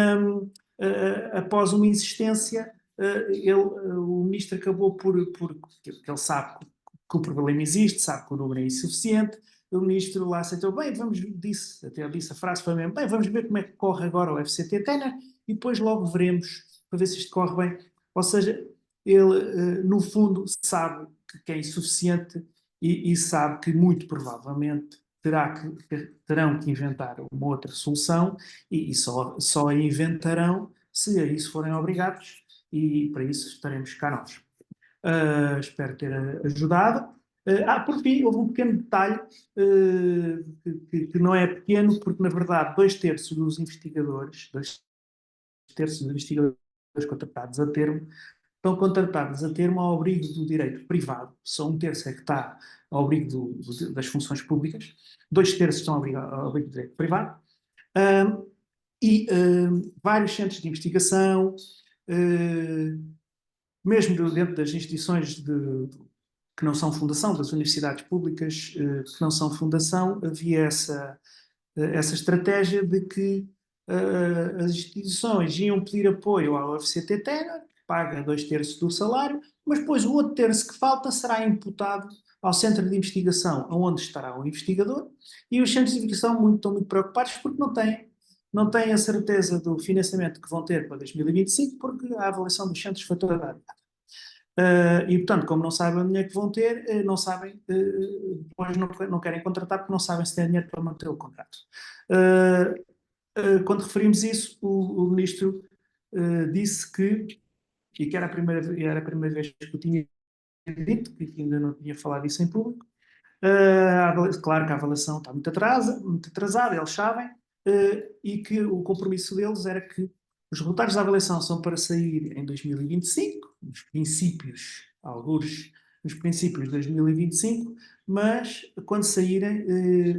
após uma insistência, o ministro acabou porque ele sabe que o problema existe, sabe que o número é insuficiente. O ministro lá aceitou, bem, até ele disse a frase, foi mesmo, bem, vamos ver como é que corre agora o FCTT, né? E depois logo veremos para ver se isto corre bem. Ou seja, ele, no fundo, sabe que é insuficiente e sabe que muito provavelmente terão que inventar uma outra solução e só a inventarão se a isso forem obrigados, e para isso estaremos cá nós. Espero ter ajudado. Por fim, houve um pequeno detalhe que não é pequeno, porque na verdade 2/3 dos investigadores, 2/3 dos investigadores contratados a termo, estão contratados a termo ao abrigo do direito privado, só 1/3 é que está ao abrigo das funções públicas, 2/3 estão ao abrigo do direito privado, vários centros de investigação, mesmo dentro das instituições que não são fundação, das universidades públicas que não são fundação, havia essa estratégia de que as instituições iam pedir apoio ao FCTT, que paga 2/3 do salário, mas depois o outro terço que falta será imputado ao centro de investigação, onde estará o investigador, e os centros de investigação estão muito preocupados porque não têm a certeza do financiamento que vão ter para 2025, porque a avaliação dos centros foi toda adiada. E, portanto, como não sabem o dinheiro que vão ter, não sabem, depois não querem contratar porque não sabem se têm dinheiro para manter o contrato. Quando referimos isso, o ministro disse que era a primeira vez que eu tinha dito, que ainda não tinha falado isso em público. Claro que a avaliação está muito atrasada, eles sabem, e que o compromisso deles era que os resultados da avaliação são para sair em 2025, alguns nos princípios de 2025, mas quando saírem,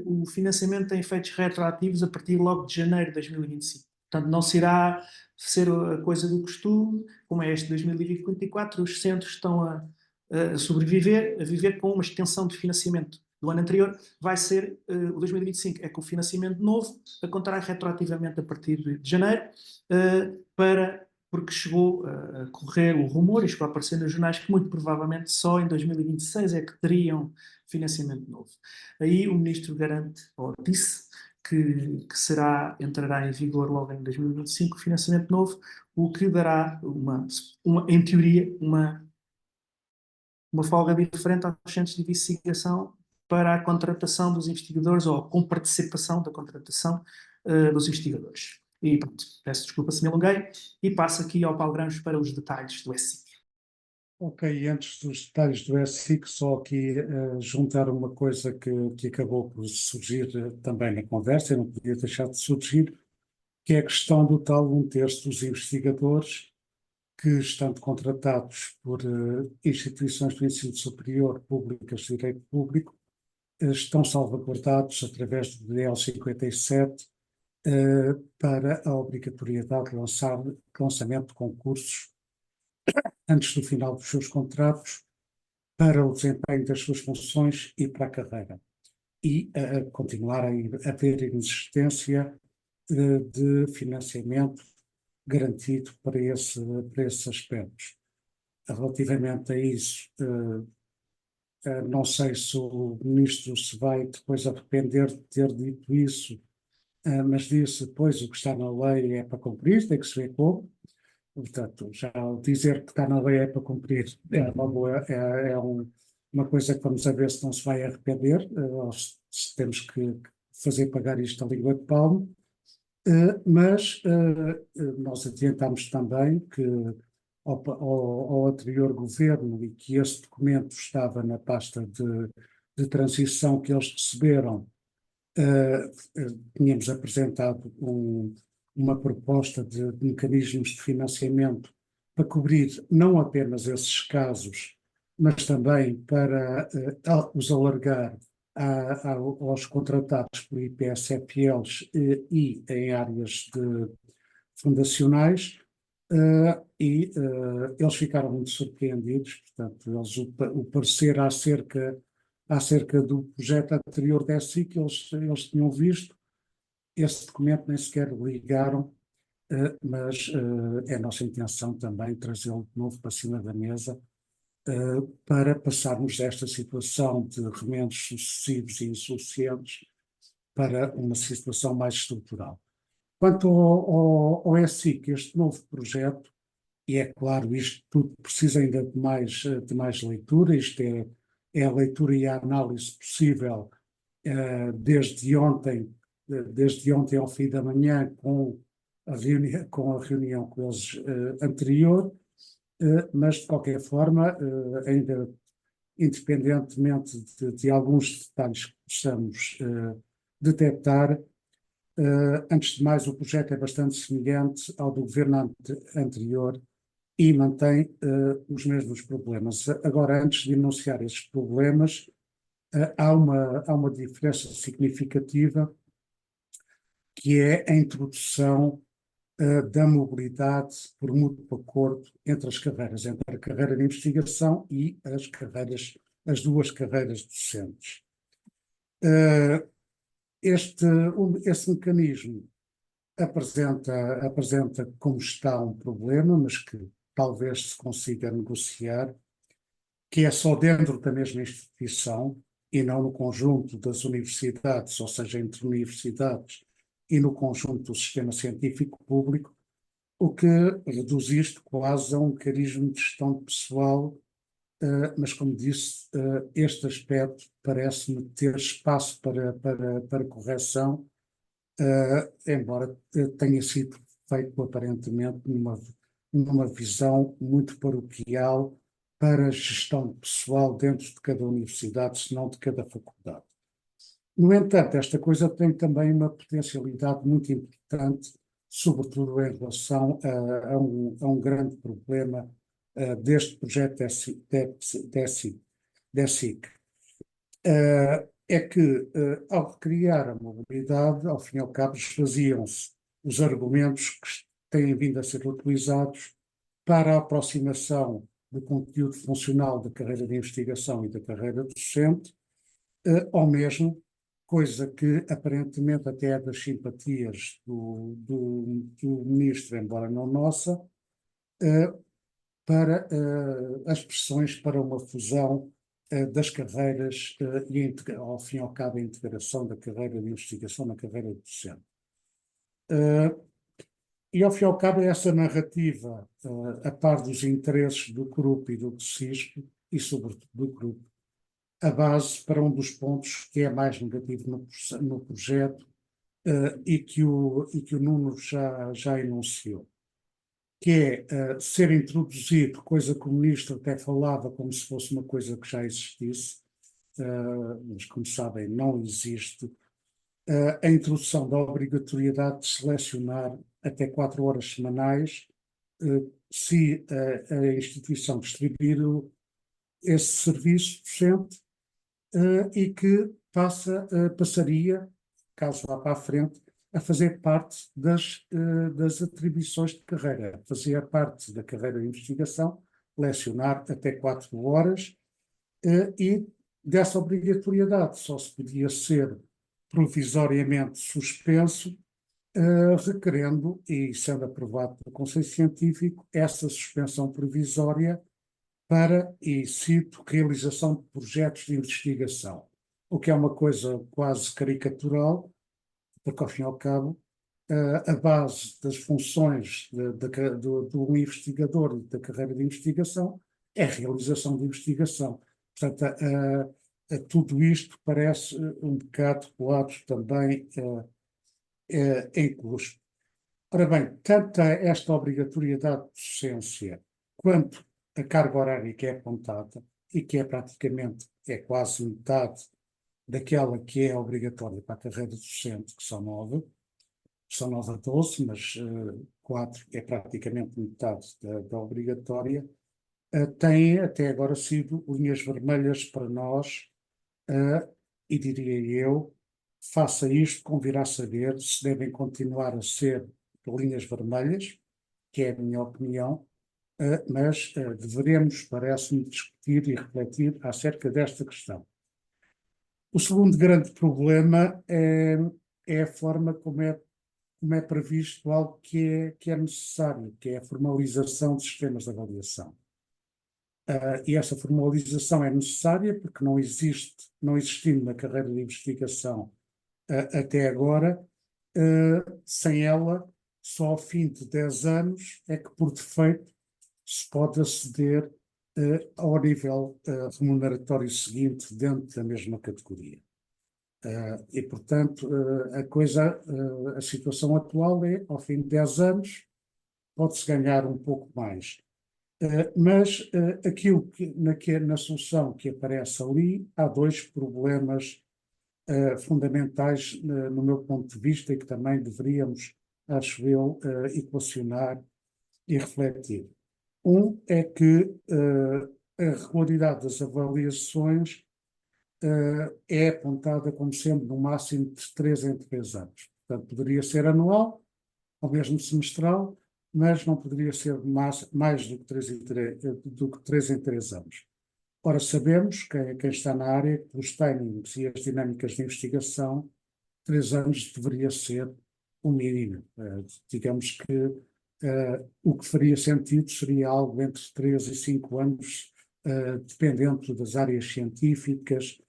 o financiamento tem efeitos retroativos a partir logo de janeiro de 2025. Portanto, não se irá ser a coisa do costume, como é este 2024, os centros estão a sobreviver, a viver com uma extensão de financiamento do ano anterior. Vai ser o 2025, é com o financiamento novo, a contar retroativamente a partir de janeiro, porque chegou a correr o rumor, e chegou a aparecer nos jornais, que muito provavelmente só em 2026 é que teriam financiamento novo. Aí o ministro garante, ou disse, que entrará em vigor logo em 2025 o financiamento novo, o que dará, em teoria, uma folga diferente aos centros de investigação para a contratação dos investigadores, ou com participação da contratação dos investigadores. E pronto, peço desculpa se me alonguei e passo aqui ao Paulo Granjo para os detalhes do SCIC. Ok, antes dos detalhes do SIC, só aqui juntar uma coisa que acabou por surgir também na conversa, e não podia deixar de surgir, que é a questão do tal 1/3 dos investigadores que, estando contratados por instituições do ensino superior públicas de direito público, estão salvaguardados através do DL 57 para a obrigatoriedade de lançamento de concursos antes do final dos seus contratos para o desempenho das suas funções e para a carreira. E continuar a haver existência de financiamento garantido para esses aspectos. Relativamente a isso, não sei se o ministro se vai depois arrepender de ter dito isso, mas disse, pois, o que está na lei é para cumprir, tem que se ver como. Portanto, já ao dizer que está na lei é para cumprir, uma coisa que vamos a ver se não se vai arrepender, ou se temos que fazer pagar isto à língua de palmo. Mas nós adiantamos também que ao anterior governo, e que esse documento estava na pasta de transição que eles receberam, tínhamos apresentado uma proposta de mecanismos de financiamento para cobrir não apenas esses casos, mas também para os alargar aos contratados por IPSFLs e em áreas fundacionais, e eles ficaram muito surpreendidos. Portanto, o parecer acerca do projeto anterior da SIC, eles tinham visto, esse documento nem sequer ligaram, mas é a nossa intenção também trazê-lo de novo para cima da mesa, para passarmos desta situação de remendos sucessivos e insuficientes para uma situação mais estrutural. Quanto ao SIC, este novo projeto, e é claro, isto tudo precisa ainda de mais leitura, isto é a leitura e a análise possível desde ontem ao fim da manhã, com a reunião com eles anterior, mas de qualquer forma, ainda independentemente de alguns detalhes que possamos detectar, antes de mais, o projeto é bastante semelhante ao do governo anterior e mantém os mesmos problemas. Agora, antes de enunciar esses problemas, há uma diferença significativa, que é a introdução da mobilidade por mútuo acordo entre as carreiras, entre a carreira de investigação e as duas carreiras docentes. Esse mecanismo apresenta como está um problema, mas que talvez se consiga negociar, que é só dentro da mesma instituição e não no conjunto das universidades, ou seja, entre universidades e no conjunto do sistema científico público, o que reduz isto quase a um mecanismo de gestão de pessoal, mas, como disse, este aspecto parece-me ter espaço para correção, embora tenha sido feito aparentemente numa visão muito paroquial para a gestão de pessoal dentro de cada universidade, se não de cada faculdade. No entanto, esta coisa tem também uma potencialidade muito importante, sobretudo em relação a um grande problema deste projeto DESIC. É que, ao recriar a mobilidade, ao fim e ao cabo, esvaziam-se os argumentos que têm vindo a ser utilizados para a aproximação do conteúdo funcional da carreira de investigação e da carreira docente, ou mesmo, coisa que aparentemente até é das simpatias do ministro, embora não nossa, para as pressões para uma fusão das carreiras e, ao fim e ao cabo, a integração da carreira de investigação na carreira docente. E, ao fim e ao cabo, essa narrativa, a par dos interesses do grupo e do CISP, e sobretudo do grupo, a base para um dos pontos que é mais negativo no projeto e que o Nuno já enunciou. que é ser introduzido, coisa que o ministro até falava como se fosse uma coisa que já existisse, mas como sabem não existe, a introdução da obrigatoriedade de selecionar até 4 horas semanais se a instituição distribuir esse serviço docente e que passaria, caso vá para a frente, a fazer parte das atribuições de carreira, fazer parte da carreira de investigação, lecionar até 4 horas, e dessa obrigatoriedade só se podia ser provisoriamente suspenso, requerendo, e sendo aprovado pelo Conselho Científico, essa suspensão provisória para, e cito, realização de projetos de investigação, o que é uma coisa quase caricatural, porque, ao fim e ao cabo, a base das funções do investigador e da carreira de investigação é a realização de investigação. Portanto, tudo isto parece um bocado colado também em cuspo. Ora bem, tanto esta obrigatoriedade de docência quanto a carga horária que é apontada, e que é praticamente, é quase metade daquela que é obrigatória para a carreira docente, que são 9 a 12, mas 4 é praticamente metade da obrigatória, têm até agora sido linhas vermelhas para nós, e diria eu, faça isto, convirá saber se devem continuar a ser linhas vermelhas, que é a minha opinião, mas deveremos, parece-me, discutir e refletir acerca desta questão. O segundo grande problema é a forma como é previsto algo que é necessário, que é a formalização de sistemas de avaliação. E essa formalização é necessária porque não existindo na carreira de investigação até agora, sem ela, só ao fim de 10 anos é que, por defeito, se pode aceder ao nível remuneratório seguinte dentro da mesma categoria. E, portanto, a situação atual é, ao fim de 10 anos, pode-se ganhar um pouco mais. Mas aquilo na solução que aparece ali, há 2 problemas fundamentais, no meu ponto de vista, e que também deveríamos, acho eu, equacionar e refletir. Um é que a regularidade das avaliações é apontada como sendo no máximo de 3 em 3 anos. Portanto, poderia ser anual, ou mesmo semestral, mas não poderia ser mais do que 3 em 3 anos. Ora, sabemos, quem está na área, que os timings e as dinâmicas de investigação, 3 anos deveria ser o mínimo. Digamos que o que faria sentido seria algo entre 3 e 5 anos, dependendo das áreas científicas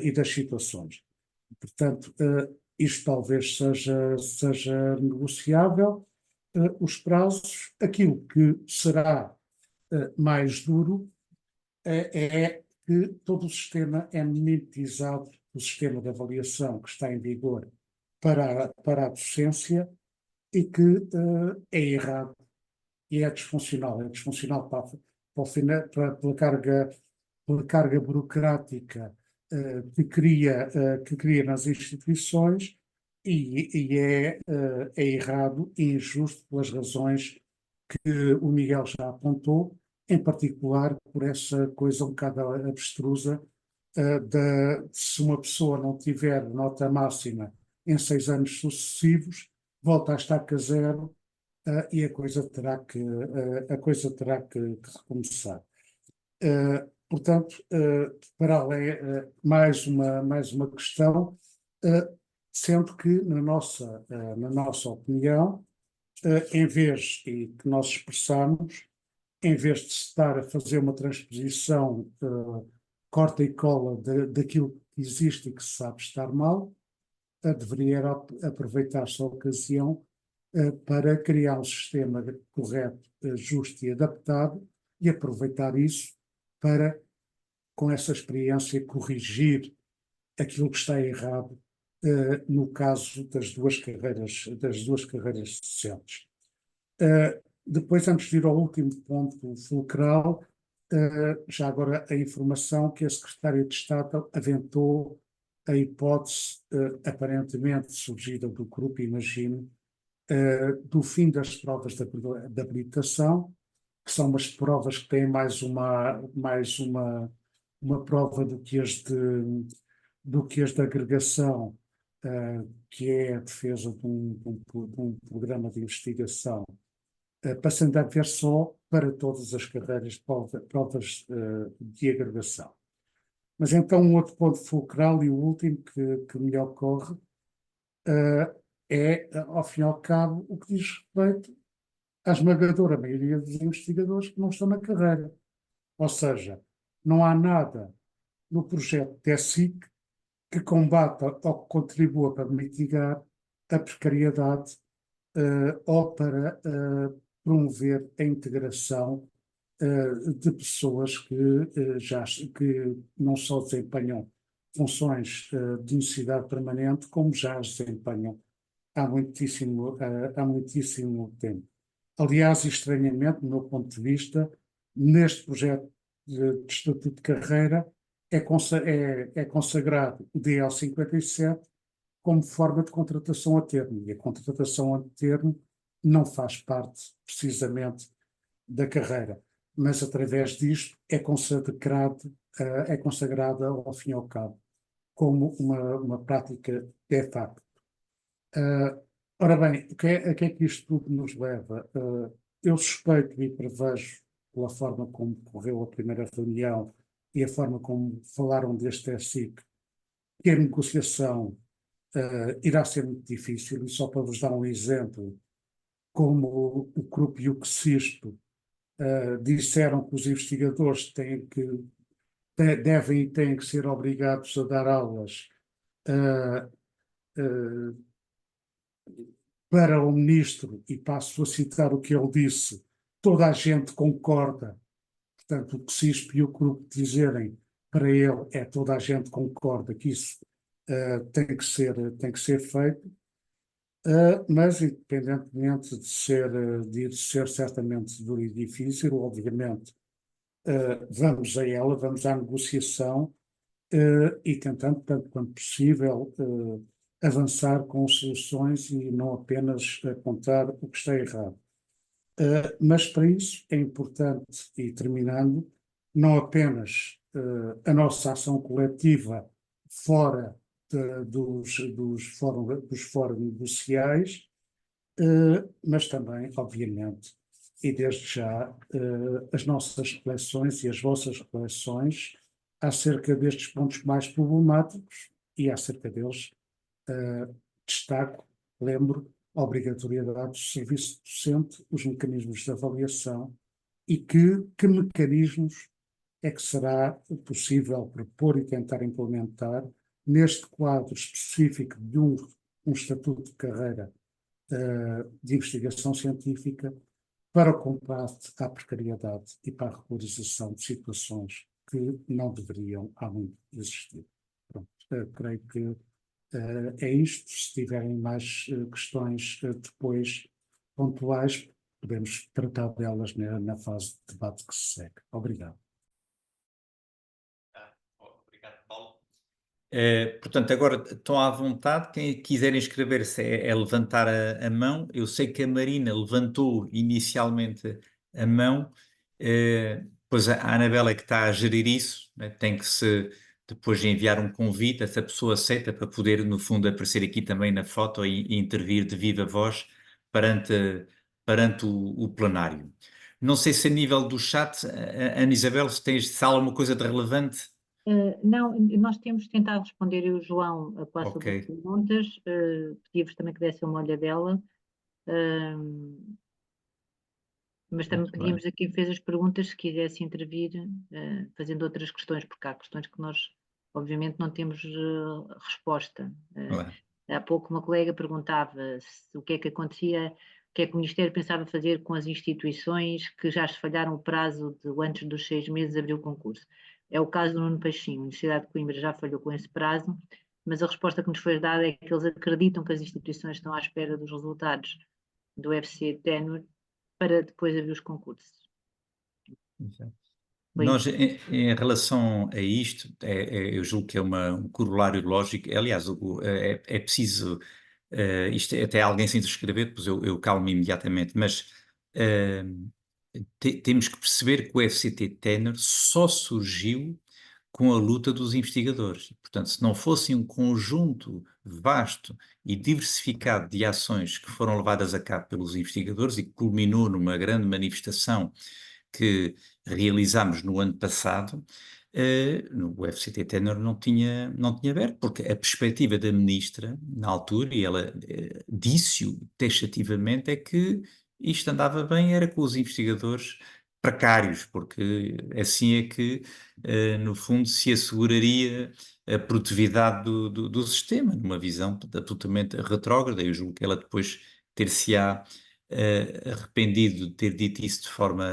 e das situações. Portanto, isto talvez seja negociável. Os prazos, aquilo que será mais duro é que todo o sistema é monetizado, o sistema de avaliação que está em vigor para a docência, e que é errado e é disfuncional. É disfuncional pela carga burocrática que cria nas instituições, e é errado e injusto pelas razões que o Miguel já apontou, em particular por essa coisa um bocado abstrusa se uma pessoa não tiver nota máxima em 6 anos sucessivos, volta a estaca zero e a coisa terá que recomeçar. Portanto, para além, mais uma questão, sendo que, na nossa opinião, em vez, e que nós expressamos, em vez de se estar a fazer uma transposição corta e cola daquilo que existe e que se sabe estar mal, deveria aproveitar-se a ocasião para criar um sistema correto, justo e adaptado, e aproveitar isso para, com essa experiência, corrigir aquilo que está errado no caso das duas carreiras docentes. Depois, antes de ir ao último ponto fulcral, já agora a informação que a Secretária de Estado aventou a hipótese, aparentemente surgida do grupo, imagino, do fim das provas de habilitação, que são umas provas que têm mais uma prova do que as de agregação, que é a defesa de um programa de investigação, passando a haver só para todas as carreiras provas de agregação. Mas então um outro ponto fulcral e o último que me ocorre é, ao fim e ao cabo, o que diz respeito à esmagadora maioria dos investigadores que não estão na carreira. Ou seja, não há nada no projeto TESIC que combata ou que contribua para mitigar a precariedade ou para promover a integração de pessoas que não só desempenham funções de necessidade permanente, como já as desempenham há muitíssimo tempo. Aliás, estranhamente, do meu ponto de vista, neste projeto de Estatuto de Carreira é consagrado o DL 57 como forma de contratação a termo, e a contratação a termo não faz parte precisamente da carreira, mas através disto é consagrada ao fim e ao cabo como uma prática de facto. Ora bem, a que é que isto tudo nos leva? Eu suspeito e prevejo, pela forma como correu a primeira reunião e a forma como falaram deste TSIC, que a negociação irá ser muito difícil, e só para vos dar um exemplo, como o CRUP e o CSISP disseram que os investigadores têm que ser obrigados a dar aulas para o ministro, e passo a citar o que ele disse, toda a gente concorda. Portanto, o CSISP e o CRUP dizerem para ele toda a gente concorda que isso tem que ser feito, mas independentemente de ser certamente duro e difícil, obviamente vamos a ela, vamos à negociação e tentando, tanto quanto possível, avançar com soluções e não apenas apontar o que está errado. Mas para isso é importante, e terminando, não apenas a nossa ação coletiva fora dos fóruns negociais, mas também, obviamente, e desde já, as nossas reflexões e as vossas reflexões acerca destes pontos mais problemáticos, e acerca deles destaco, lembro, a obrigatoriedade do serviço docente, os mecanismos de avaliação e que mecanismos é que será possível propor e tentar implementar neste quadro específico de um estatuto de carreira de investigação científica para o combate à precariedade e para a regularização de situações que não deveriam há muito existir. Pronto, creio que é isto. Se tiverem mais questões depois pontuais, podemos tratar delas na fase de debate que se segue. Obrigado. Obrigado, Paulo. Portanto, agora estão à vontade. Quem quiser inscrever-se é levantar a mão. Eu sei que a Marina levantou inicialmente a mão, pois a Anabela é que está a gerir isso, né? Tem que se depois enviar um convite, essa pessoa aceita para poder, no fundo, aparecer aqui também na foto e intervir de viva voz perante o plenário. Não sei se a nível do chat, Ana Isabel, se há alguma coisa de relevante. Não, nós temos tentado responder, eu e o João, a quase todas as perguntas. Pedia-vos também que dessem uma olhadela. Mas também pedíamos a quem fez as perguntas, se quisesse intervir, fazendo outras questões, porque há questões que nós, obviamente, não temos resposta. Há pouco uma colega perguntava o que é que acontecia, o que é que o Ministério pensava fazer com as instituições que já se falharam o prazo de antes dos 6 meses de abrir o concurso. É o caso do Nuno Peixinho. A Universidade de Coimbra já falhou com esse prazo, mas a resposta que nos foi dada é que eles acreditam que as instituições estão à espera dos resultados do FC Tenure para depois abrir os concursos. Exato. Foi Nós, isso. em relação a isto, eu julgo que é um corolário lógico. Aliás, é preciso, isto até alguém se inscrever, depois eu calmo imediatamente, mas eh, temos que perceber que o FCT Tenor só surgiu com a luta dos investigadores. Portanto, se não fosse um conjunto vasto e diversificado de ações que foram levadas a cabo pelos investigadores e que culminou numa grande manifestação que realizámos no ano passado, o FCT Tenor não tinha aberto, porque a perspectiva da ministra, na altura, e ela disse-o taxativamente, é que isto andava bem, era com os investigadores precários, porque assim é que, no fundo, se asseguraria a produtividade do sistema, numa visão absolutamente retrógrada. Eu julgo que ela depois ter-se-á arrependido de ter dito isso de forma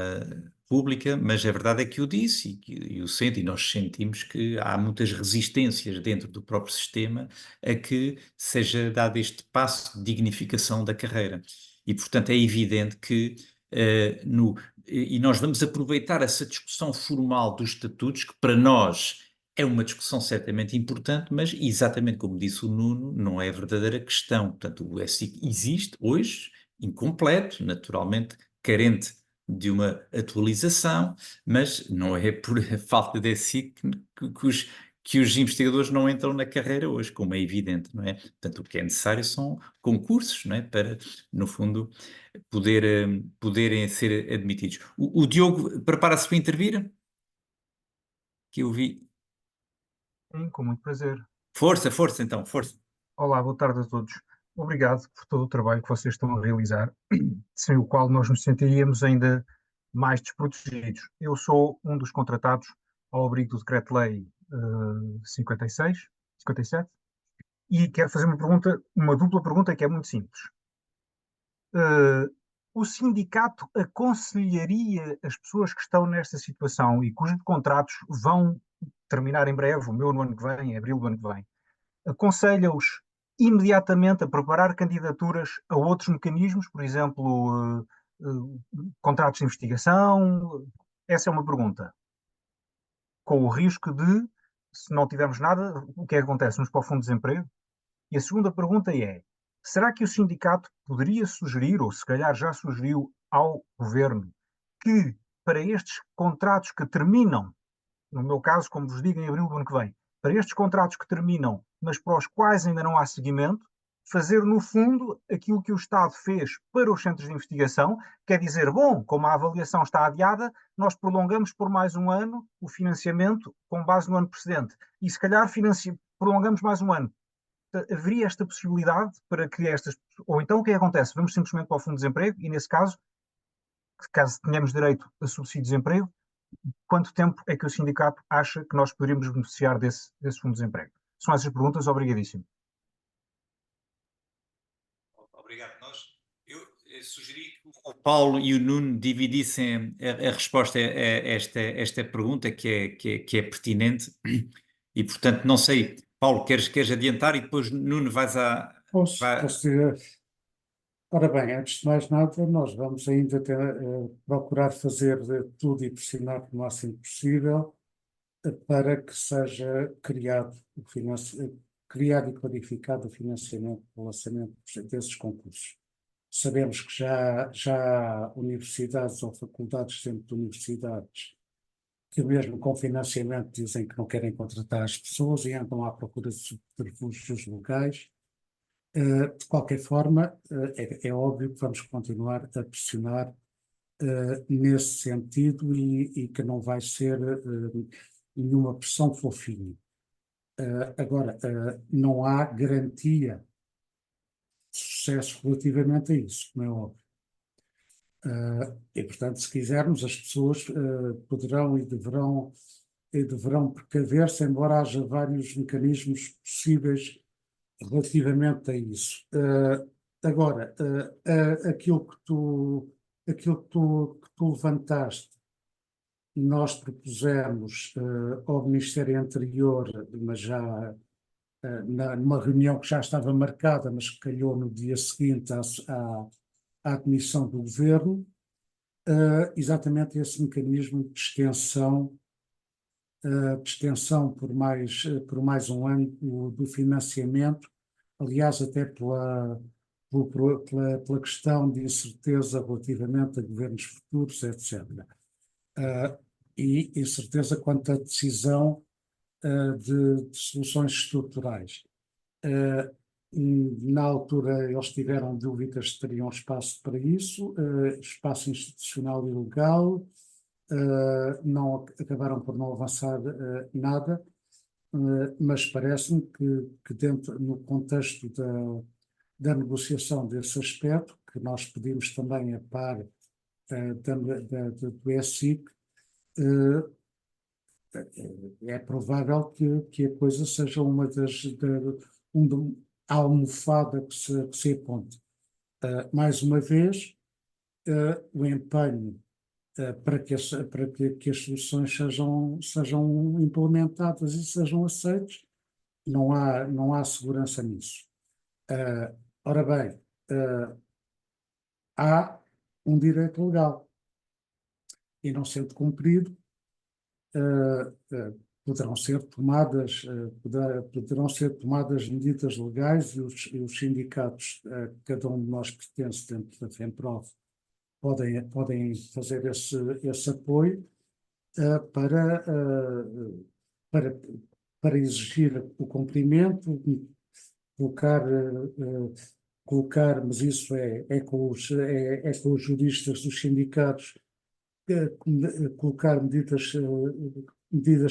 pública, mas a verdade é que o disse e o sente, e nós sentimos que há muitas resistências dentro do próprio sistema a que seja dado este passo de dignificação da carreira. E, portanto, é evidente que e nós vamos aproveitar essa discussão formal dos estatutos, que para nós é uma discussão certamente importante, mas exatamente como disse o Nuno, não é a verdadeira questão. Portanto, o SIC existe hoje, incompleto, naturalmente carente de uma atualização, mas não é por falta de SIC que os investigadores não entram na carreira hoje, como é evidente, não é? Portanto, o que é necessário são concursos, não é? Para, no fundo, poderem ser admitidos. O Diogo prepara-se para intervir? Que eu vi. Sim, com muito prazer. Força, força então, força. Olá, boa tarde a todos. Obrigado por todo o trabalho que vocês estão a realizar, sem o qual nós nos sentiríamos ainda mais desprotegidos. Eu sou um dos contratados ao abrigo do Decreto-Lei 56, 57, e quero fazer uma dupla pergunta que é muito simples. O sindicato aconselharia as pessoas que estão nesta situação e cujos contratos vão terminar em breve, o meu no ano que vem, em abril do ano que vem, aconselha-os imediatamente a preparar candidaturas a outros mecanismos, por exemplo, contratos de investigação? Essa é uma pergunta. Com o risco de, se não tivermos nada, o que é que acontece? Vamos para o Fundo de Desemprego? E a segunda pergunta é, será que o sindicato poderia sugerir, ou se calhar já sugeriu ao governo, que para estes contratos que terminam, no meu caso, como vos digo, em abril do ano que vem, para estes contratos que terminam, mas para os quais ainda não há seguimento, fazer, no fundo, aquilo que o Estado fez para os centros de investigação, quer dizer, bom, como a avaliação está adiada, nós prolongamos por mais um ano o financiamento com base no ano precedente. E, se calhar, prolongamos mais um ano. Haveria esta possibilidade para que estas... Ou então, o que acontece? Vamos simplesmente para o Fundo de Desemprego e, nesse caso tenhamos direito a subsídio de desemprego, quanto tempo é que o sindicato acha que nós poderíamos beneficiar desse Fundo de Desemprego? São essas perguntas, obrigadíssimo. Obrigado. Eu sugeri que o Paulo e o Nuno dividissem a resposta a esta pergunta que é pertinente e, portanto, não sei, Paulo, queres adiantar e depois, Nuno, Posso dizer. Ora bem, antes de mais nada, nós vamos ainda procurar fazer tudo e pressionar o máximo possível para que seja criado e clarificado o financiamento, o lançamento desses concursos. Sabemos que já há universidades ou faculdades dentro de universidades que mesmo com financiamento dizem que não querem contratar as pessoas e andam à procura de subterfúgios legais. De qualquer forma, é óbvio que vamos continuar a pressionar nesse sentido e que não vai ser nenhuma pressão fofinha. Agora, não há garantia de sucesso relativamente a isso, como é óbvio. E, portanto, se quisermos, as pessoas poderão e deverão precaver-se, embora haja vários mecanismos possíveis relativamente a isso. Agora, aquilo que tu levantaste, nós propusemos ao Ministério anterior, mas já numa reunião que já estava marcada, mas que calhou no dia seguinte à admissão do Governo, exatamente esse mecanismo de extensão por mais um ano do financiamento, aliás, até pela questão de incerteza relativamente a governos futuros, etc. E incerteza quanto à decisão de soluções estruturais. Na altura eles tiveram dúvidas se teriam espaço para isso, espaço institucional e legal, acabaram por não avançar nada, mas parece-me que dentro, no contexto da negociação desse aspecto, que nós pedimos também a par do ESIC, é provável que a coisa seja uma a almofada que se aponte. Mais uma vez, o empenho para que as soluções sejam implementadas e sejam aceitas, não há segurança nisso. Ora bem, há um direito legal e, não sendo cumprido, poderão ser tomadas medidas legais e os sindicatos, cada um de nós pertence dentro da FEMPROF, podem fazer esse apoio para, para exigir o cumprimento, colocar, mas isso é com os juristas dos sindicatos, colocar medidas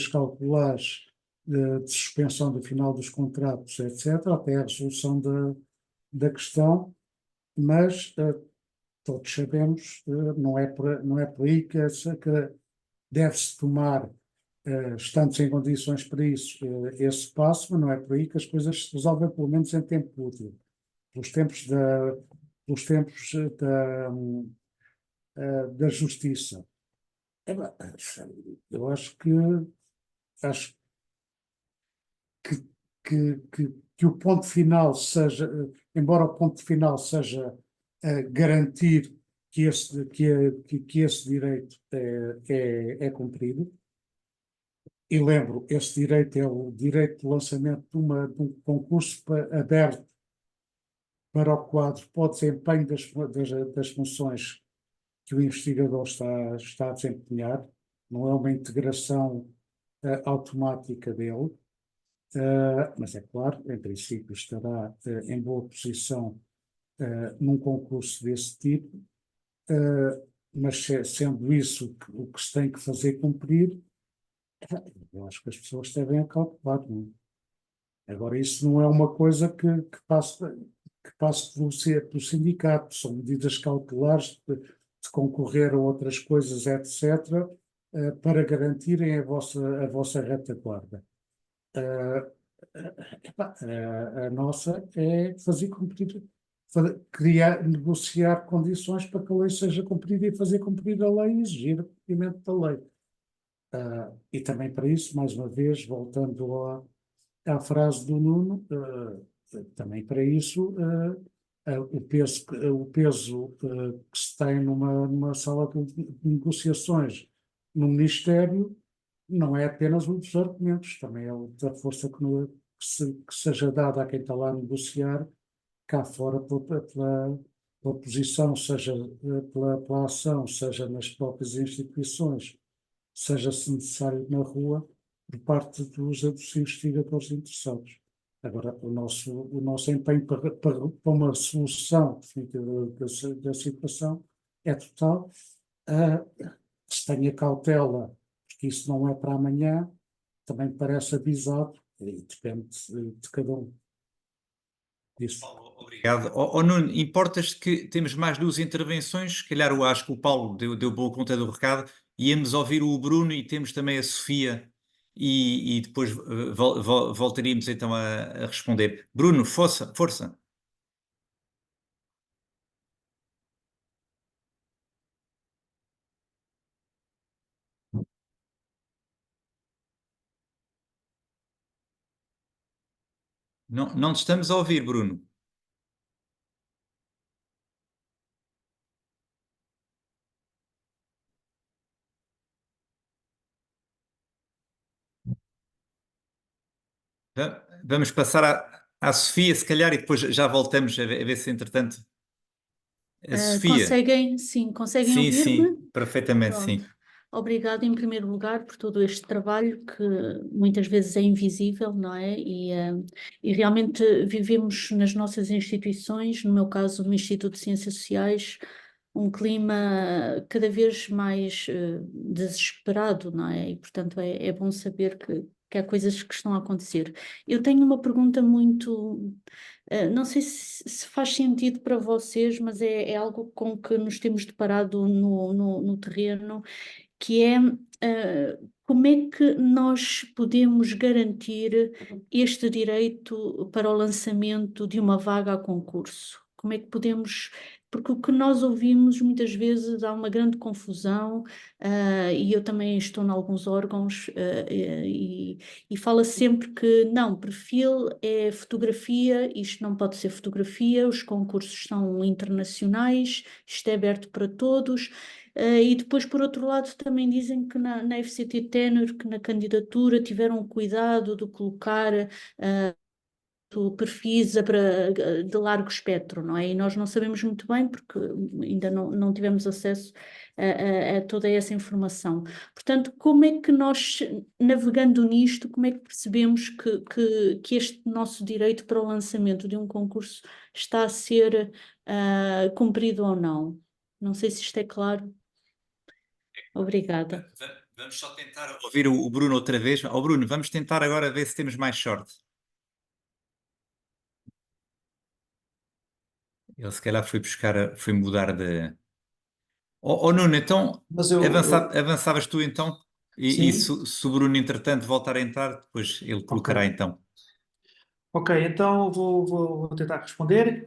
cautelares de suspensão do final dos contratos, etc., até a resolução da questão, mas todos sabemos, não é por aí que deve-se tomar, estando em condições para isso, esse passo, mas não é por aí que as coisas se resolvem, pelo menos em tempo útil. Pelos tempos da justiça. Eu acho que o ponto final seja, embora o ponto final seja garantir que esse direito é cumprido, e lembro, esse direito é o direito de lançamento de um concurso aberto para o quadro para o desempenho das funções que o investigador está a desempenhar, não é uma integração automática dele, mas é claro, em princípio estará em boa posição num concurso desse tipo, mas sendo isso o que se tem que fazer cumprir, eu acho que as pessoas devem calcular. Agora, isso não é uma coisa que passe pelo sindicato, são medidas cautelares de concorrer a outras coisas, etc., para garantirem a vossa retaguarda. A nossa é fazer cumprir, negociar condições para que a lei seja cumprida e fazer cumprir a lei e exigir o cumprimento da lei. E também para isso, mais uma vez, voltando à frase do Nuno, também para isso o peso que se tem numa sala de negociações no Ministério não é apenas um dos argumentos, também é da força que seja dada a quem está lá a negociar cá fora pela posição, seja pela ação, seja nas próprias instituições, seja se necessário na rua, por parte dos investigadores interessados. Agora, o nosso empenho para uma solução definitiva da situação é total. Se tenha cautela, porque isso não é para amanhã, também parece avisado, e depende de cada um. Isso. Obrigado. Nuno, importas que temos mais duas intervenções? Se calhar eu acho que o Paulo deu boa conta do recado. Íamos ouvir o Bruno e temos também a Sofia e depois voltaríamos então a responder. Bruno, força. Não te estamos a ouvir, Bruno. Vamos passar à Sofia, se calhar, e depois já voltamos a ver se, entretanto, a Sofia. Conseguem Sim, ouvir-me? perfeitamente, sim. Pronto. Obrigada, em primeiro lugar, por todo este trabalho que muitas vezes é invisível, não é? E realmente vivemos nas nossas instituições, no meu caso, no Instituto de Ciências Sociais, um clima cada vez mais desesperado, não é? E, portanto, é bom saber que há coisas que estão a acontecer. Eu tenho uma pergunta muito. Não sei se faz sentido para vocês, mas é algo com que nos temos deparado no terreno, que é como é que nós podemos garantir este direito para o lançamento de uma vaga a concurso? Como é que podemos. Porque o que nós ouvimos muitas vezes há uma grande confusão, e eu também estou em alguns órgãos, e fala sempre que não, perfil é fotografia, isto não pode ser fotografia, os concursos são internacionais, isto é aberto para todos. E depois, por outro lado, também dizem que na FCT Tenor, que na candidatura tiveram cuidado de colocar perfis de largo espectro, não é? E nós não sabemos muito bem, porque ainda não tivemos acesso a toda essa informação. Portanto, como é que nós, navegando nisto, como é que percebemos que este nosso direito para o lançamento de um concurso está a ser cumprido ou não? Não sei se isto é claro. Obrigada. Vamos só tentar ouvir o Bruno outra vez. Bruno, vamos tentar agora ver se temos mais sorte. Ele se calhar foi mudar de... Nuno, então Mas avançavas tu então? Sim. E se o Bruno entretanto voltar a entrar, depois ele colocará então. Ok, então vou tentar responder.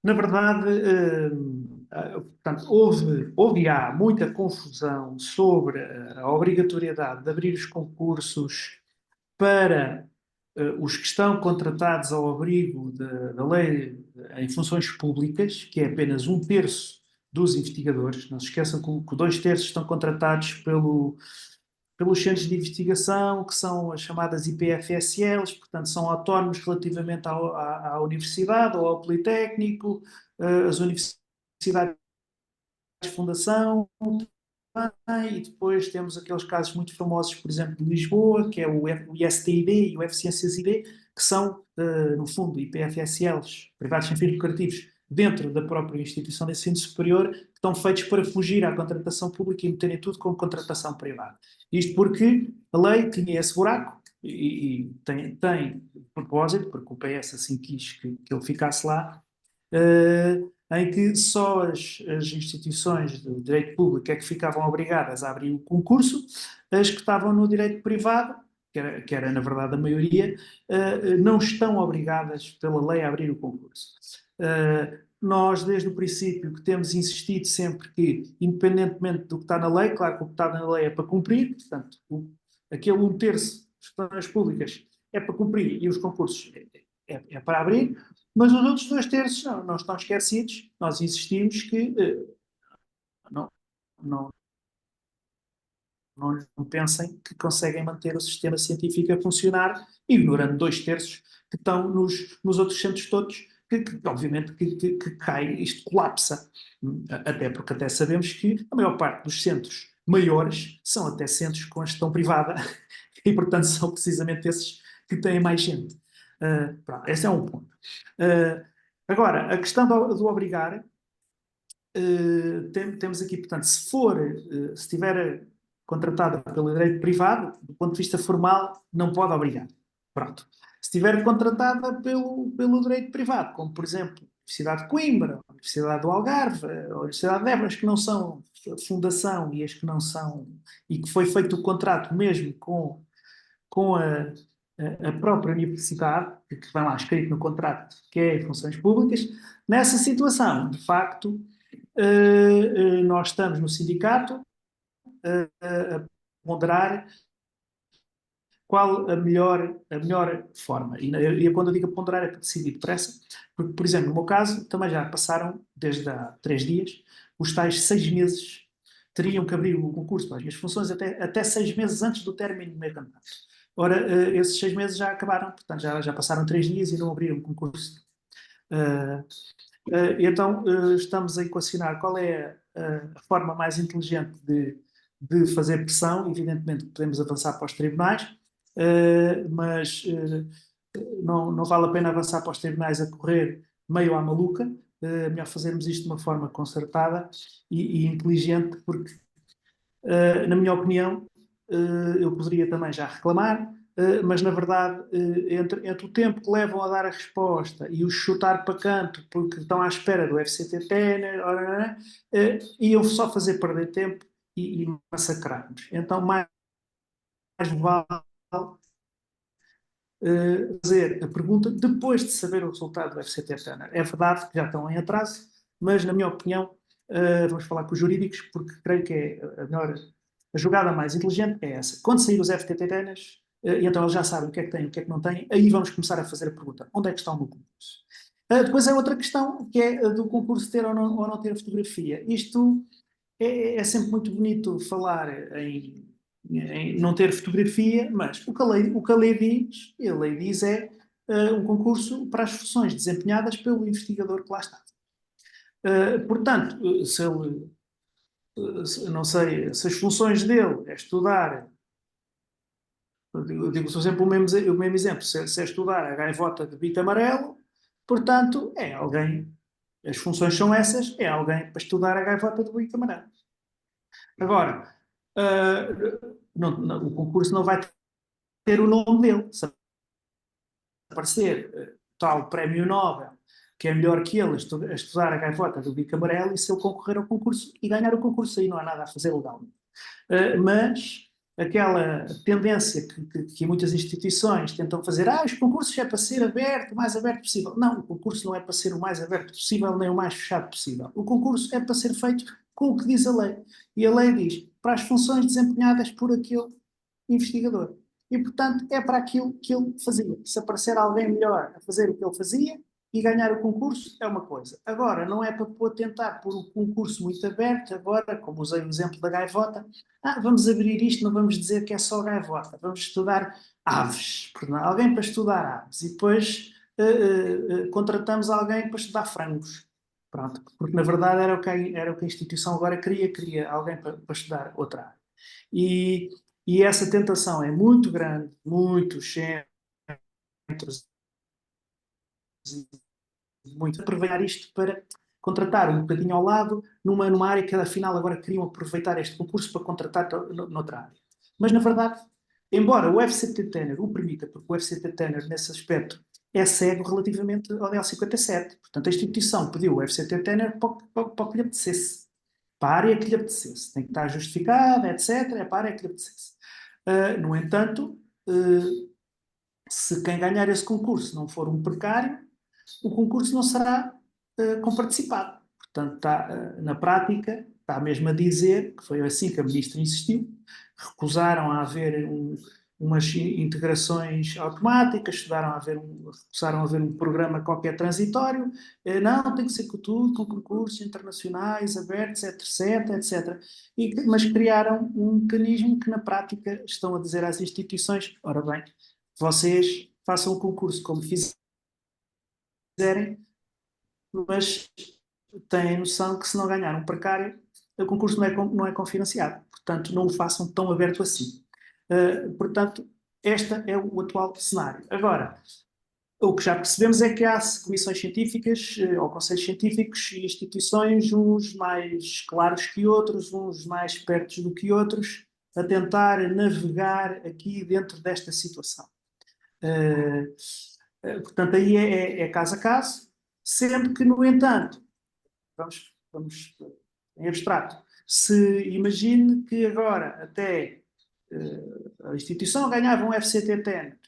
Na verdade, portanto, houve e há muita confusão sobre a obrigatoriedade de abrir os concursos para os que estão contratados ao abrigo da lei em funções públicas, que é apenas 1/3 dos investigadores. Não se esqueçam que 2/3 estão contratados pelos centros de investigação, que são as chamadas IPFSLs, portanto, são autónomos relativamente à universidade ou ao Politécnico, as universidades de fundação, e depois temos aqueles casos muito famosos, por exemplo, de Lisboa, que é o ISTID e o F-Ciências ID, que são, no fundo, IPFSLs, privados sem fins lucrativos, dentro da própria instituição de ensino superior, que estão feitos para fugir à contratação pública e meterem tudo como contratação privada. Isto porque a lei tinha esse buraco, e tem de propósito, porque o PS assim quis que ele ficasse lá, em que só as instituições de direito público é que ficavam obrigadas a abrir o concurso, as que estavam no direito privado, que era na verdade a maioria, não estão obrigadas pela lei a abrir o concurso. Nós, desde o princípio, que temos insistido sempre que, independentemente do que está na lei, claro que o que está na lei é para cumprir, portanto, aquele 1/3 das escolas públicas é para cumprir e os concursos é para abrir, mas os outros 2/3 não estão esquecidos. Nós insistimos que não pensem que conseguem manter o sistema científico a funcionar, ignorando 2/3 que estão nos outros centros todos, que obviamente que cai, isto colapsa. Até porque até sabemos que a maior parte dos centros maiores são até centros com a gestão privada e, portanto, são precisamente esses que têm mais gente. Pronto, esse é um ponto. Agora, a questão do obrigar, temos aqui, portanto, se estiver contratada pelo direito privado, do ponto de vista formal, não pode obrigar. Pronto. Se estiver contratada pelo direito privado, como, por exemplo, a Universidade de Coimbra, a Universidade do Algarve, a Universidade de Évora, as que não são fundação e as que não são, e que foi feito o contrato mesmo com a própria universidade, que vai lá escrito no contrato que é em funções públicas, nessa situação, de facto, nós estamos no sindicato a ponderar qual a melhor forma. E quando eu digo ponderar é para decidir depressa, porque, por exemplo, no meu caso, também já passaram, desde há 3 dias, os tais 6 meses teriam que abrir o concurso para as minhas funções até 6 meses antes do término do meu campeonato. Ora, esses 6 meses já acabaram, portanto já passaram 3 dias e não abriram o concurso. Então, estamos a equacionar qual é a forma mais inteligente de fazer pressão. Evidentemente, podemos avançar para os tribunais, mas não vale a pena avançar para os tribunais a correr meio à maluca. É melhor fazermos isto de uma forma concertada e inteligente, porque, na minha opinião, eu poderia também já reclamar, mas na verdade, entre o tempo que levam a dar a resposta e o chutar para canto porque estão à espera do FCTT, iam só fazer perder tempo e massacrar-nos. Então, mais vale fazer a pergunta depois de saber o resultado do FCTT. É verdade que já estão em atraso, mas na minha opinião, vamos falar com os jurídicos, porque creio que é a jogada mais inteligente é essa. Quando sair os FTTNs, e então eles já sabem o que é que têm, o que é que não têm, aí vamos começar a fazer a pergunta: onde é que está o meu concurso? Depois é outra questão, que é a do concurso ter ou não ter fotografia. Isto é sempre muito bonito falar em não ter fotografia, mas o que a lei diz é um concurso para as funções desempenhadas pelo investigador que lá está. Portanto, não sei, se as funções dele é estudar, eu digo, por exemplo, o mesmo exemplo, se é estudar a gaivota de bico amarelo, portanto, é alguém, as funções são essas, é alguém para estudar a gaivota de bico amarelo. Agora, o concurso não vai ter o nome dele. Se aparecer tal prémio Nobel, que é melhor que ele a estudar a gaivota do bico amarelo, e se ele concorrer ao concurso e ganhar o concurso, aí não há nada a fazer legalmente. Mas aquela tendência que muitas instituições tentam fazer, os concursos é para ser aberto, o mais aberto possível. Não, o concurso não é para ser o mais aberto possível, nem o mais fechado possível. O concurso é para ser feito com o que diz a lei. E a lei diz, para as funções desempenhadas por aquele investigador. E, portanto, é para aquilo que ele fazia. Se aparecer alguém melhor a fazer o que ele fazia e ganhar o concurso, é uma coisa. Agora, não é para tentar pôr o concurso muito aberto, agora, como usei o exemplo da gaivota, vamos abrir isto, não vamos dizer que é só gaivota, vamos estudar aves. Alguém para estudar aves. E depois contratamos alguém para estudar frangos. Pronto, porque na verdade era o que a instituição agora queria alguém para estudar outra área. E essa tentação é muito grande, muitos centros, muito aproveitar isto para contratar um bocadinho ao lado numa área que afinal agora queriam aproveitar este concurso para contratar noutra área. Mas na verdade, embora o FCTT o permita, porque o FCTT nesse aspecto é cego relativamente ao DL 57. Portanto, a instituição pediu o FCTT para o que lhe apetecesse, para a área que lhe apetecesse. Tem que estar justificada, etc. É para a área que lhe apetecesse. No entanto, se quem ganhar esse concurso não for um precário, o concurso não será comparticipado. Portanto, na prática, está mesmo a dizer, que foi assim que a ministra insistiu, recusaram a haver umas integrações automáticas, recusaram a haver um programa qualquer transitório, não, tem que ser tudo com concursos internacionais, abertos, etc, etc. Mas criaram um mecanismo que, na prática, estão a dizer às instituições, ora bem, vocês façam o concurso como fizerem, mas têm noção que se não ganhar um precário, o concurso não é confinanciado. Portanto, não o façam tão aberto assim. Portanto, este é o atual cenário. Agora, o que já percebemos é que há comissões científicas, ou conselhos científicos e instituições, uns mais claros que outros, uns mais espertos do que outros, a tentar navegar aqui dentro desta situação. Portanto, aí é caso a caso, sendo que, no entanto, vamos em abstrato, se imagine que agora até a instituição ganhava um FCTT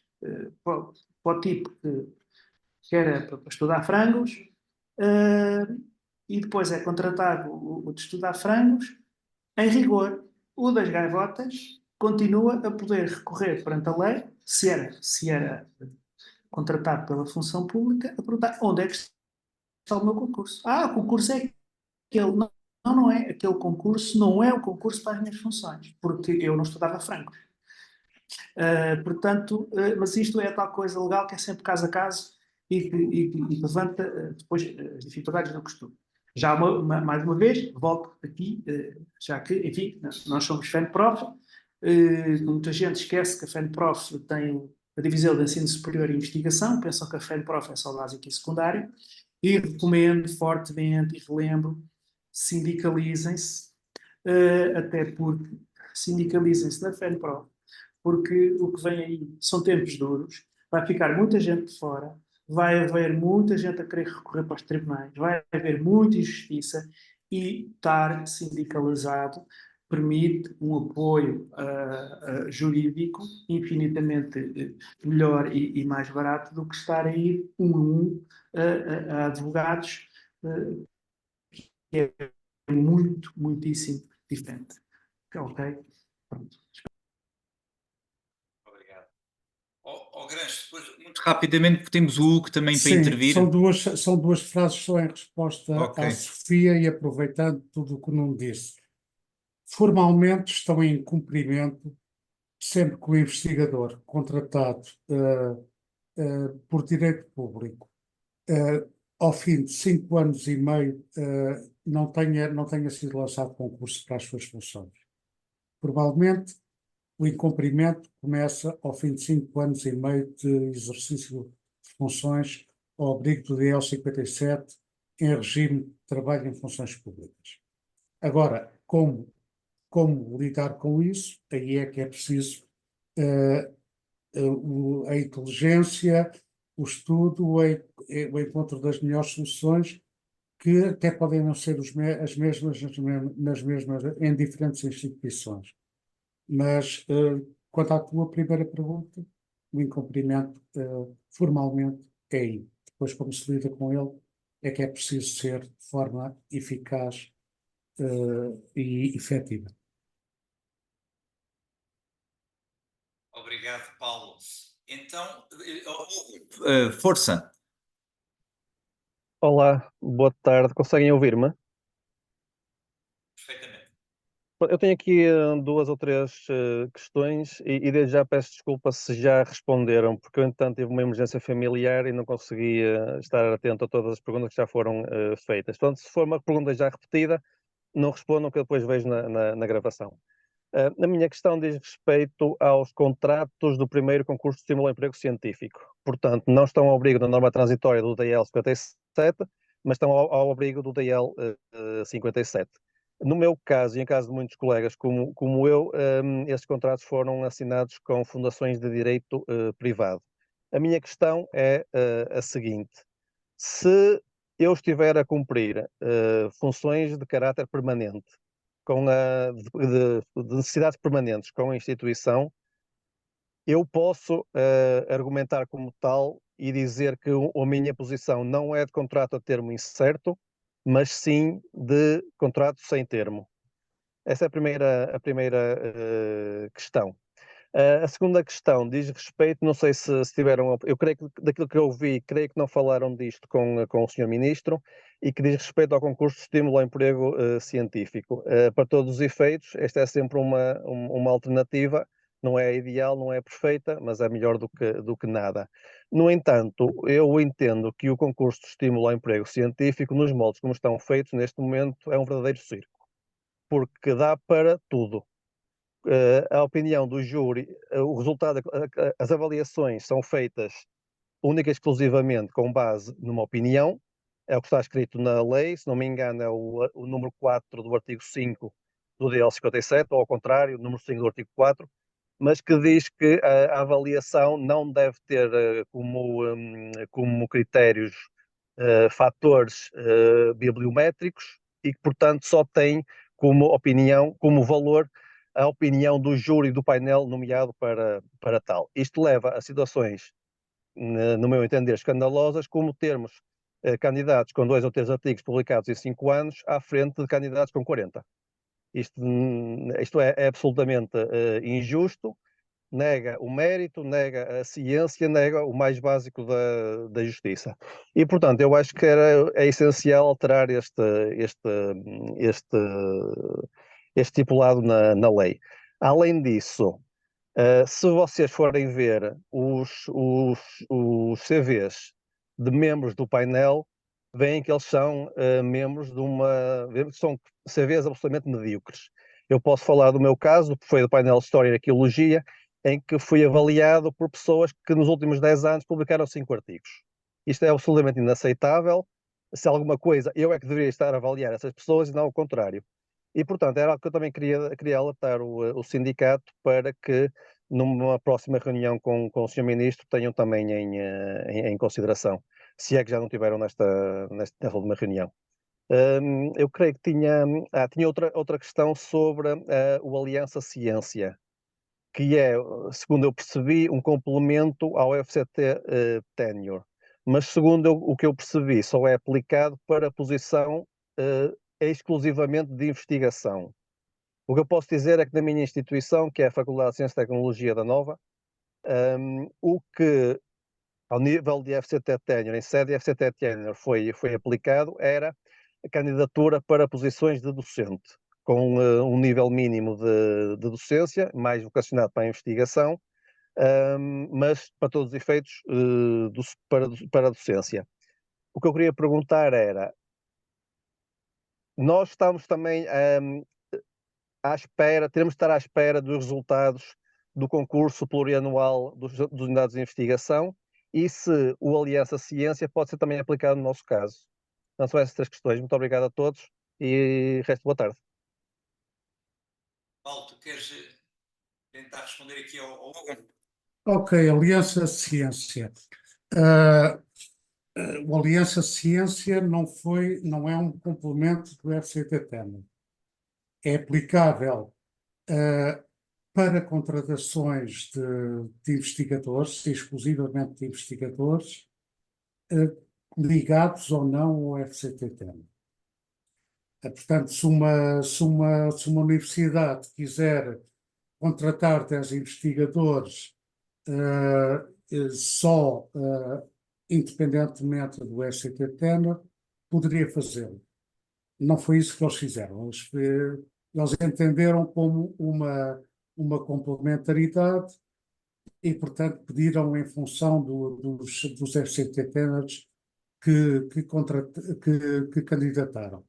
para o tipo que era para estudar frangos, e depois é contratado o de estudar frangos, em rigor, o das gaivotas continua a poder recorrer perante a lei, se era contratado pela função pública, a perguntar onde é que está o meu concurso. O concurso é aquele. não é, aquele concurso não é o concurso para as minhas funções, porque eu não estudava franco. Portanto, mas isto é a tal coisa legal que é sempre caso a caso e levanta depois as dificuldades do costume. Já mais uma vez, volto aqui, já que, enfim, nós somos FENPROF, muita gente esquece que a FENPROF tem a Divisão de Ensino Superior e Investigação, pensam que a FENPROF é só básico e secundário, e recomendo fortemente e relembro, sindicalizem-se, até porque sindicalizem-se na FENPROF, porque o que vem aí são tempos duros, vai ficar muita gente de fora, vai haver muita gente a querer recorrer para os tribunais, vai haver muita injustiça e estar sindicalizado permite um apoio jurídico infinitamente melhor e mais barato do que estar a ir a advogados, que é muitíssimo diferente. Ok? Pronto. Grange, depois, muito rapidamente, porque temos o Hugo também para Sim, intervir. são duas frases só em resposta Ok. à Sofia e aproveitando tudo o que não disse. Formalmente estão em cumprimento sempre que o investigador contratado por direito público ao fim de 5 anos e meio não tenha sido lançado concurso para as suas funções. Formalmente, o incumprimento começa ao fim de 5 anos e meio de exercício de funções ao abrigo do DL 57 em regime de trabalho em funções públicas. Agora, como lidar com isso? Aí é que é preciso a inteligência, o estudo, o encontro das melhores soluções, que até podem não ser as mesmas em diferentes instituições. Mas, quanto à tua primeira pergunta, o incumprimento formalmente é aí. Depois, como se lida com ele, é que é preciso ser de forma eficaz e efetiva. Obrigado, Paulo. Então, Hugo, força. Olá, boa tarde. Conseguem ouvir-me? Perfeitamente. Eu tenho aqui 2 ou 3 questões e desde já peço desculpa se já responderam, porque eu, entretanto, tive uma emergência familiar e não consegui estar atento a todas as perguntas que já foram feitas. Portanto, se for uma pergunta já repetida, não respondam, que eu depois vejo na gravação. A minha questão diz respeito aos contratos do primeiro concurso de estímulo ao emprego científico. Portanto, não estão ao abrigo da norma transitória do DL 57, mas estão ao abrigo do DL 57. No meu caso, e em caso de muitos colegas como eu, esses contratos foram assinados com fundações de direito privado. A minha questão é a seguinte: se eu estiver a cumprir funções de caráter permanente, de necessidades permanentes com a instituição, eu posso argumentar como tal e dizer que a minha posição não é de contrato a termo incerto, mas sim de contrato sem termo. Essa é a primeira questão. A segunda questão diz respeito, não sei se tiveram, eu creio que daquilo que eu vi, creio que não falaram disto com o Sr. Ministro, e que diz respeito ao concurso de estímulo ao emprego científico. Para todos os efeitos, esta é sempre uma alternativa, não é ideal, não é perfeita, mas é melhor do que nada. No entanto, eu entendo que o concurso de estímulo ao emprego científico, nos moldes como estão feitos neste momento, é um verdadeiro circo, porque dá para tudo. A opinião do júri, o resultado, as avaliações são feitas única e exclusivamente com base numa opinião, é o que está escrito na lei, se não me engano é o número 4 do artigo 5 do DL 57, ou ao contrário, o número 5 do artigo 4, mas que diz que a avaliação não deve ter como critérios fatores bibliométricos e que, portanto, só tem como opinião, como valor, a opinião do júri do painel nomeado para tal. Isto leva a situações, no meu entender, escandalosas, como termos candidatos com 2 ou 3 artigos publicados em 5 anos à frente de candidatos com 40. Isto é absolutamente injusto nega o mérito, nega a ciência, nega o mais básico da justiça. E, portanto, eu acho que é essencial alterar este estipulado na lei. Além disso, se vocês forem ver os CVs de membros do painel, veem que eles são membros são CVs absolutamente medíocres. Eu posso falar do meu caso, que foi do painel de História e Arqueologia, em que fui avaliado por pessoas que nos últimos 10 anos publicaram 5 artigos. Isto é absolutamente inaceitável. Se alguma coisa, eu é que deveria estar a avaliar essas pessoas e não o contrário. E, portanto, era algo que eu também queria alertar o sindicato para que, numa próxima reunião com o Sr. Ministro, tenham também em consideração, se é que já não tiveram nesta última reunião. Eu creio que tinha outra questão sobre o Aliança Ciência, que é, segundo eu percebi, um complemento ao FCT Tenure. Mas, segundo o que eu percebi, só é aplicado para a posição exclusivamente de investigação. O que eu posso dizer é que na minha instituição, que é a Faculdade de Ciência e Tecnologia da Nova, o que ao nível de FCT Tenure, em sede de FCT Tenure, foi aplicado era a candidatura para posições de docente, com um nível mínimo de docência, mais vocacionado para a investigação, mas para todos os efeitos para a docência. O que eu queria perguntar era, nós estamos também à espera, teremos de estar à espera dos resultados do concurso plurianual dos unidades de investigação e se o Aliança Ciência pode ser também aplicado no nosso caso. Então são essas 3 questões. Muito obrigado a todos e resto boa tarde. Paulo, tu queres tentar responder aqui ao Hugo? Ok, Aliança Ciência. O Aliança Ciência não é um complemento do FCT-TEN. É aplicável para contratações de investigadores, exclusivamente de investigadores, ligados ou não ao FCT-TEN. Portanto, se uma universidade quiser contratar 10 investigadores só independentemente do FCT-TEN, poderia fazê-lo. Não foi isso que eles fizeram. Eles entenderam como uma complementaridade e, portanto, pediram em função dos FCT-TENers que candidataram.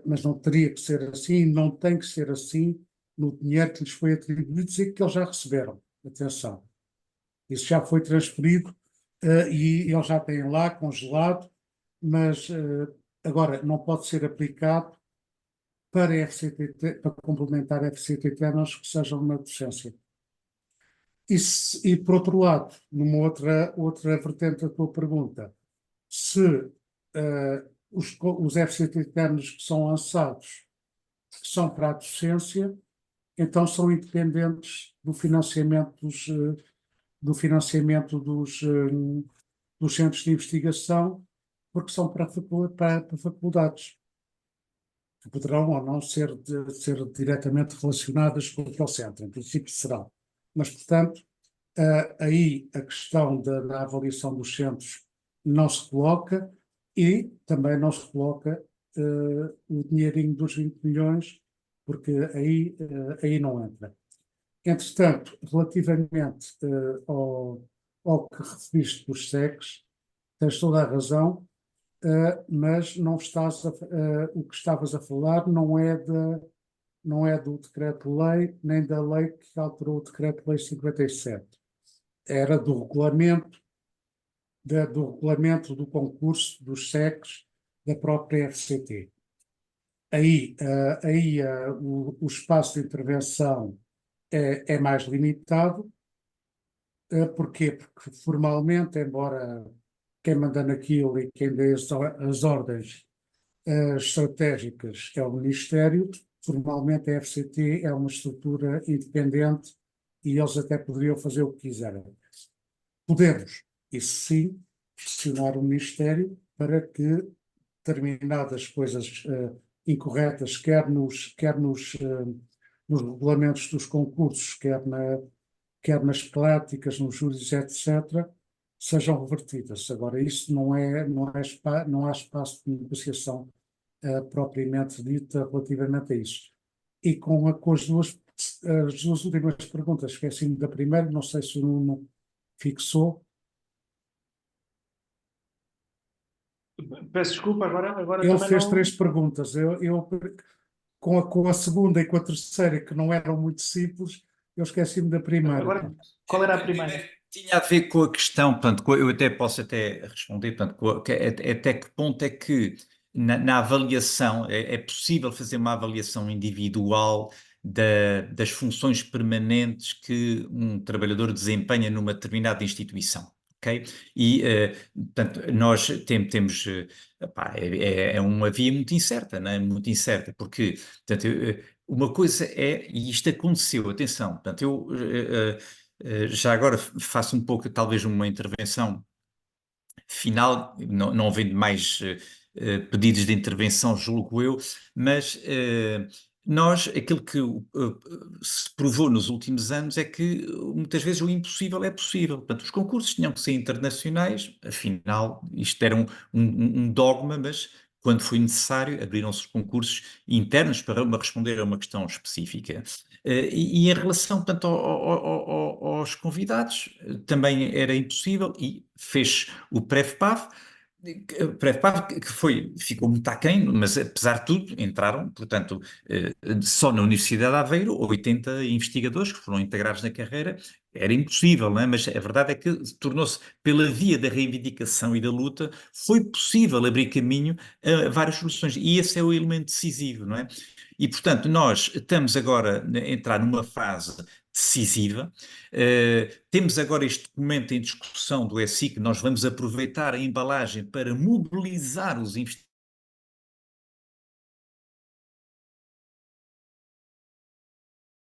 Mas não teria que ser assim, não tem que ser assim no dinheiro que lhes foi atribuído e que eles já receberam. Atenção. Isso já foi transferido e eles já têm lá congelado, mas agora não pode ser aplicado para complementar FCT-TENers que sejam na docência. E por outro lado, numa outra vertente da tua pergunta, se os FCT-TENers que são lançados são para a docência, então são independentes do financiamento dos centros de investigação, porque são para faculdades, que poderão ou não ser diretamente relacionadas com aquele centro, em princípio serão. Mas, portanto, aí a questão da avaliação dos centros não se coloca e também não se coloca o dinheirinho dos 20 milhões, porque aí não entra. Entretanto, relativamente ao que referiste dos SECs, tens toda a razão, mas não o que estavas a falar não é do decreto-lei, nem da lei que alterou o decreto-lei 57. Era do regulamento do concurso dos SECs da própria FCT. Aí o espaço de intervenção é mais limitado. Porquê? Porque formalmente, embora quem manda naquilo e quem dê as ordens estratégicas é o Ministério, formalmente a FCT é uma estrutura independente e eles até poderiam fazer o que quiserem. Podemos, isso sim, pressionar o Ministério para que determinadas coisas incorretas, quer nos regulamentos dos concursos, quer quer nas práticas, nos júris, etc., sejam revertidas. Agora, isso não há espaço de negociação propriamente dita relativamente a isso. E com as duas últimas perguntas, esqueci-me da primeira, não sei se o Nuno fixou. Peço desculpa, agora Ele também fez não... 3 perguntas. Com a segunda e com a terceira, que não eram muito simples, eu esqueci-me da primeira. Agora, qual era a primeira? Tinha a ver com a questão, portanto, eu até posso responder, portanto, até que ponto é que na avaliação é possível fazer uma avaliação individual das funções permanentes que um trabalhador desempenha numa determinada instituição, ok? E, portanto, nós temos, epá, é uma via muito incerta, não é? Muito incerta, porque, portanto, uma coisa é, e isto aconteceu, atenção, portanto, já agora faço um pouco, talvez, uma intervenção final, não havendo mais pedidos de intervenção, julgo eu, mas aquilo que se provou nos últimos anos é que muitas vezes o impossível é possível. Portanto, os concursos tinham que ser internacionais, afinal, isto era um dogma, mas quando foi necessário, abriram-se os concursos internos para responder a uma questão específica. E em relação, portanto, aos convidados, também era impossível e fez o PrEFPAV, que ficou muito aquém, mas apesar de tudo entraram, portanto, só na Universidade de Aveiro, 80 investigadores que foram integrados na carreira. Era impossível, não é? Mas a verdade é que tornou-se, pela via da reivindicação e da luta, foi possível abrir caminho a várias soluções, e esse é o elemento decisivo, não é? E, portanto, nós estamos agora a entrar numa fase decisiva. Temos agora este documento em discussão do ESIC, que nós vamos aproveitar a embalagem para mobilizar os investidores,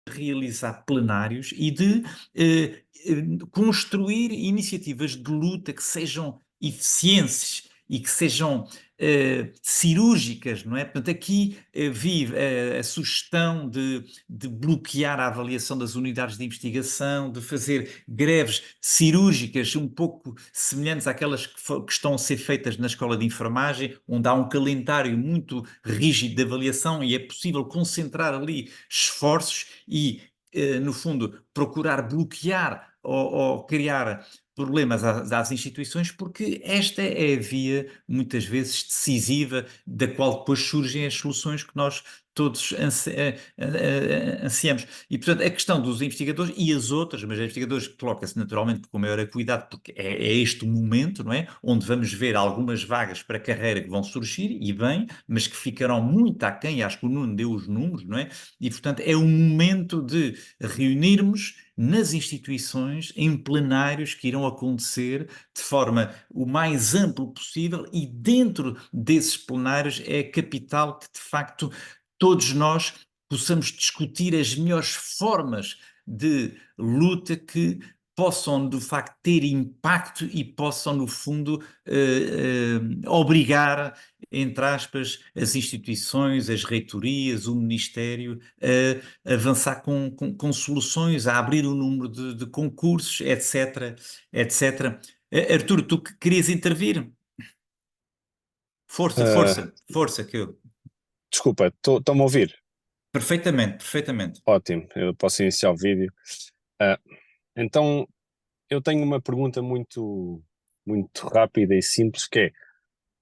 realizar plenários e de construir iniciativas de luta que sejam eficientes e que sejam cirúrgicas, não é? Portanto, aqui vi a sugestão de bloquear a avaliação das unidades de investigação, de fazer greves cirúrgicas um pouco semelhantes àquelas que estão a ser feitas na escola de enfermagem, onde há um calendário muito rígido de avaliação e é possível concentrar ali esforços e, no fundo, procurar bloquear ou criar problemas às instituições, porque esta é a via, muitas vezes, decisiva, da qual depois surgem as soluções que nós todos ansiamos. E, portanto, a questão dos investigadores e as outras, mas os investigadores coloca-se naturalmente com maior cuidado, porque é este o momento, não é? Onde vamos ver algumas vagas para carreira que vão surgir, e bem, mas que ficarão muito aquém, acho que o Nuno deu os números, não é? E, portanto, é o momento de reunirmos nas instituições, em plenários que irão acontecer de forma o mais amplo possível, e dentro desses plenários é capital que, de facto, todos nós possamos discutir as melhores formas de luta que possam, de facto, ter impacto e possam, no fundo, obrigar, entre aspas, as instituições, as reitorias, o Ministério, a avançar com soluções, a abrir o número de concursos, etc, etc. Arturo, tu querias intervir? Força, que eu... Desculpa, estão-me a ouvir? Perfeitamente, perfeitamente. Ótimo, eu posso iniciar o vídeo. Então, eu tenho uma pergunta muito rápida e simples, que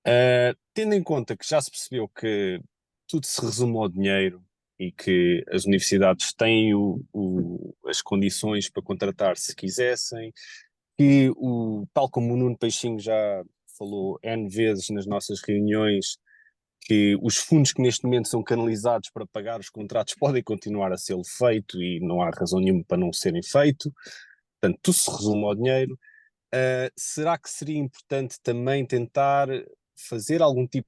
é, tendo em conta que já se percebeu que tudo se resume ao dinheiro e que as universidades têm as condições para contratar se quisessem, que tal como o Nuno Peixinho já falou N vezes nas nossas reuniões, que os fundos que neste momento são canalizados para pagar os contratos podem continuar a ser feito e não há razão nenhuma para não serem feito. Portanto, tudo se resume ao dinheiro. Será que seria importante também tentar fazer algum tipo...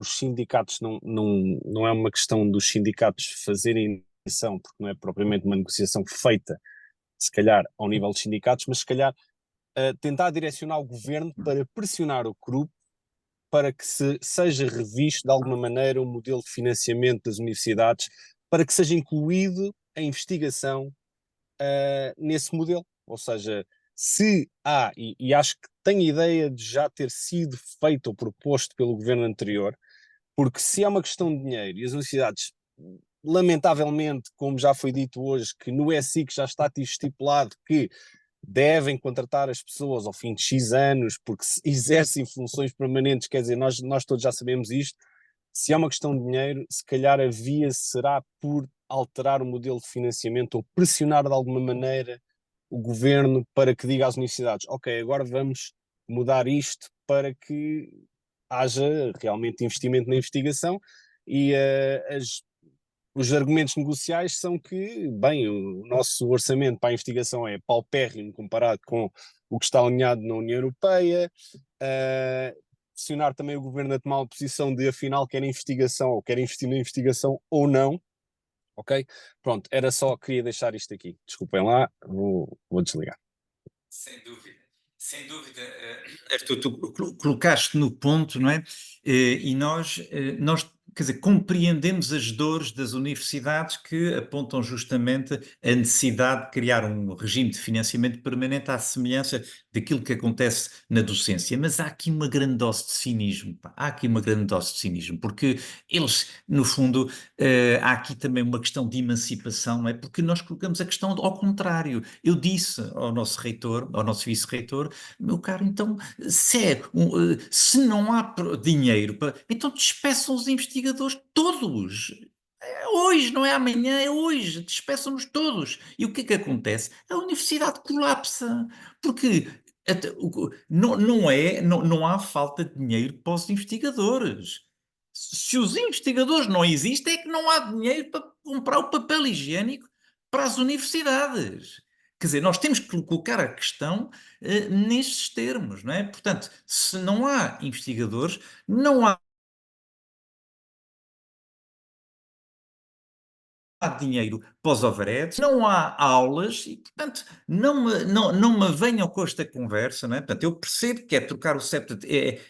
Os sindicatos, não é uma questão dos sindicatos fazerem negociação, porque não é propriamente uma negociação feita, se calhar, ao nível dos sindicatos, mas se calhar tentar direcionar o governo para pressionar o CRUP para que seja revisto de alguma maneira o modelo de financiamento das universidades, para que seja incluído a investigação nesse modelo. Ou seja, se há, e acho que tenho ideia de já ter sido feito ou proposto pelo governo anterior, porque se é uma questão de dinheiro e as universidades, lamentavelmente, como já foi dito hoje, que no ESIC já está estipulado que devem contratar as pessoas ao fim de X anos porque exercem funções permanentes, quer dizer, nós todos já sabemos isto. Se é uma questão de dinheiro, se calhar a via será por alterar o modelo de financiamento ou pressionar de alguma maneira o governo para que diga às universidades: ok, agora vamos mudar isto para que haja realmente investimento na investigação. E os argumentos negociais são que, bem, o nosso orçamento para a investigação é paupérrimo comparado com o que está alinhado na União Europeia. Pressionar também o governo a tomar uma posição de, afinal, quer investigação ou quer investir na investigação ou não. Ok? Pronto, era só, queria deixar isto aqui. Desculpem lá, vou desligar. Sem dúvida, sem dúvida. Arthur, tu colocaste no ponto, não é? E nós, quer dizer, compreendemos as dores das universidades que apontam justamente a necessidade de criar um regime de financiamento permanente à semelhança daquilo que acontece na docência. Mas há aqui uma grande dose de cinismo, pá. Há aqui uma grande dose de cinismo, porque eles, no fundo, há aqui também uma questão de emancipação, não é? Porque nós colocamos a questão ao contrário. Eu disse ao nosso reitor, ao nosso vice-reitor: meu caro, então, se não há dinheiro, então despeçam os investigadores todos. É hoje, não é amanhã, é hoje. Despeçam-nos todos. E o que é que acontece? A universidade colapsa, porque não há falta de dinheiro para os investigadores. Se os investigadores não existem, é que não há dinheiro para comprar o papel higiênico para as universidades. Quer dizer, nós temos que colocar a questão nestes termos, não é? Portanto, se não há investigadores, não há dinheiro para os overheads, não há aulas e, portanto, não me venham com esta conversa, não é? Portanto, eu percebo que é trocar o septo,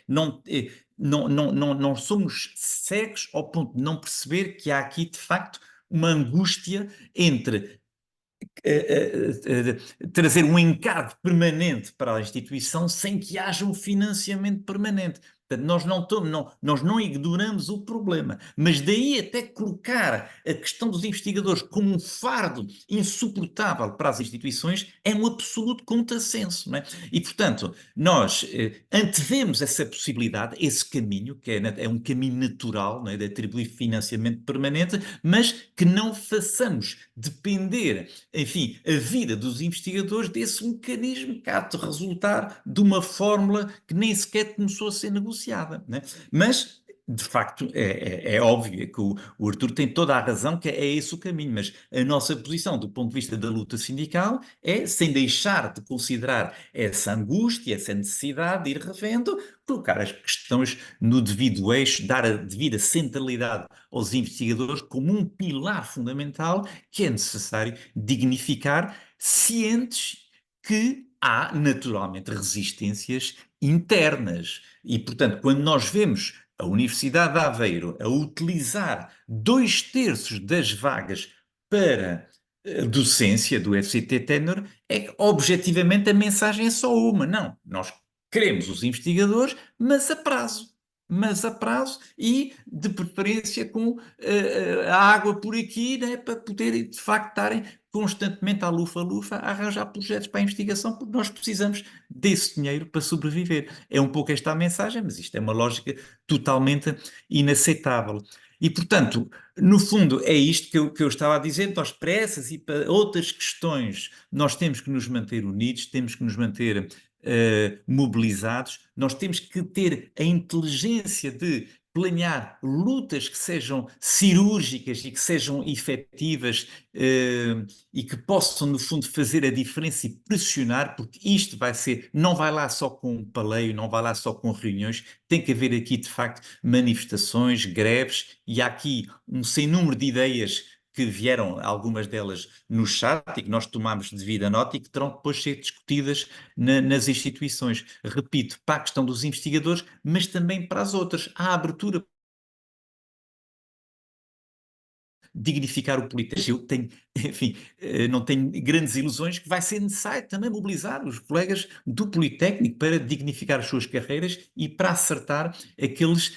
não somos cegos ao ponto de não perceber que há aqui, de facto, uma angústia entre trazer um encargo permanente para a instituição sem que haja um financiamento permanente. Portanto, nós não ignoramos o problema, mas daí até colocar a questão dos investigadores como um fardo insuportável para as instituições é um absoluto contrassenso, não é? E, portanto, nós antevemos essa possibilidade, esse caminho, que é um caminho natural, não é, de atribuir financiamento permanente, mas que não façamos depender, enfim, a vida dos investigadores desse mecanismo que há de resultar de uma fórmula que nem sequer começou a ser negociada, né? Mas, de facto, é óbvio que o Arthur tem toda a razão que é esse o caminho, mas a nossa posição do ponto de vista da luta sindical é, sem deixar de considerar essa angústia, essa necessidade de ir revendo, colocar as questões no devido eixo, dar a devida centralidade aos investigadores como um pilar fundamental que é necessário dignificar, cientes que há naturalmente resistências internas. E, portanto, quando nós vemos a Universidade de Aveiro a utilizar 2/3 das vagas para a docência do FCT Tenor, é que objetivamente a mensagem é só uma. Não, nós queremos os investigadores, mas a prazo. E de preferência com a água por aqui, né, para poderem de facto estarem constantemente à lufa-lufa a arranjar projetos para a investigação, porque nós precisamos desse dinheiro para sobreviver. É um pouco esta a mensagem, mas isto é uma lógica totalmente inaceitável. E, portanto, no fundo, é isto que eu estava a dizer. Nós, para essas e para outras questões, nós temos que nos manter unidos, temos que nos manter mobilizados, nós temos que ter a inteligência de planear lutas que sejam cirúrgicas e que sejam efetivas e que possam, no fundo, fazer a diferença e pressionar, porque isto não vai lá só com paleio, não vai lá só com reuniões, tem que haver aqui, de facto, manifestações, greves, e há aqui um sem número de ideias que vieram, algumas delas no chat, e que nós tomamos devida nota e que terão depois ser discutidas nas instituições. Repito, para a questão dos investigadores, mas também para as outras. Há abertura dignificar o Politécnico. Eu tenho, enfim, não tenho grandes ilusões que vai ser necessário também mobilizar os colegas do Politécnico para dignificar as suas carreiras e para acertar aqueles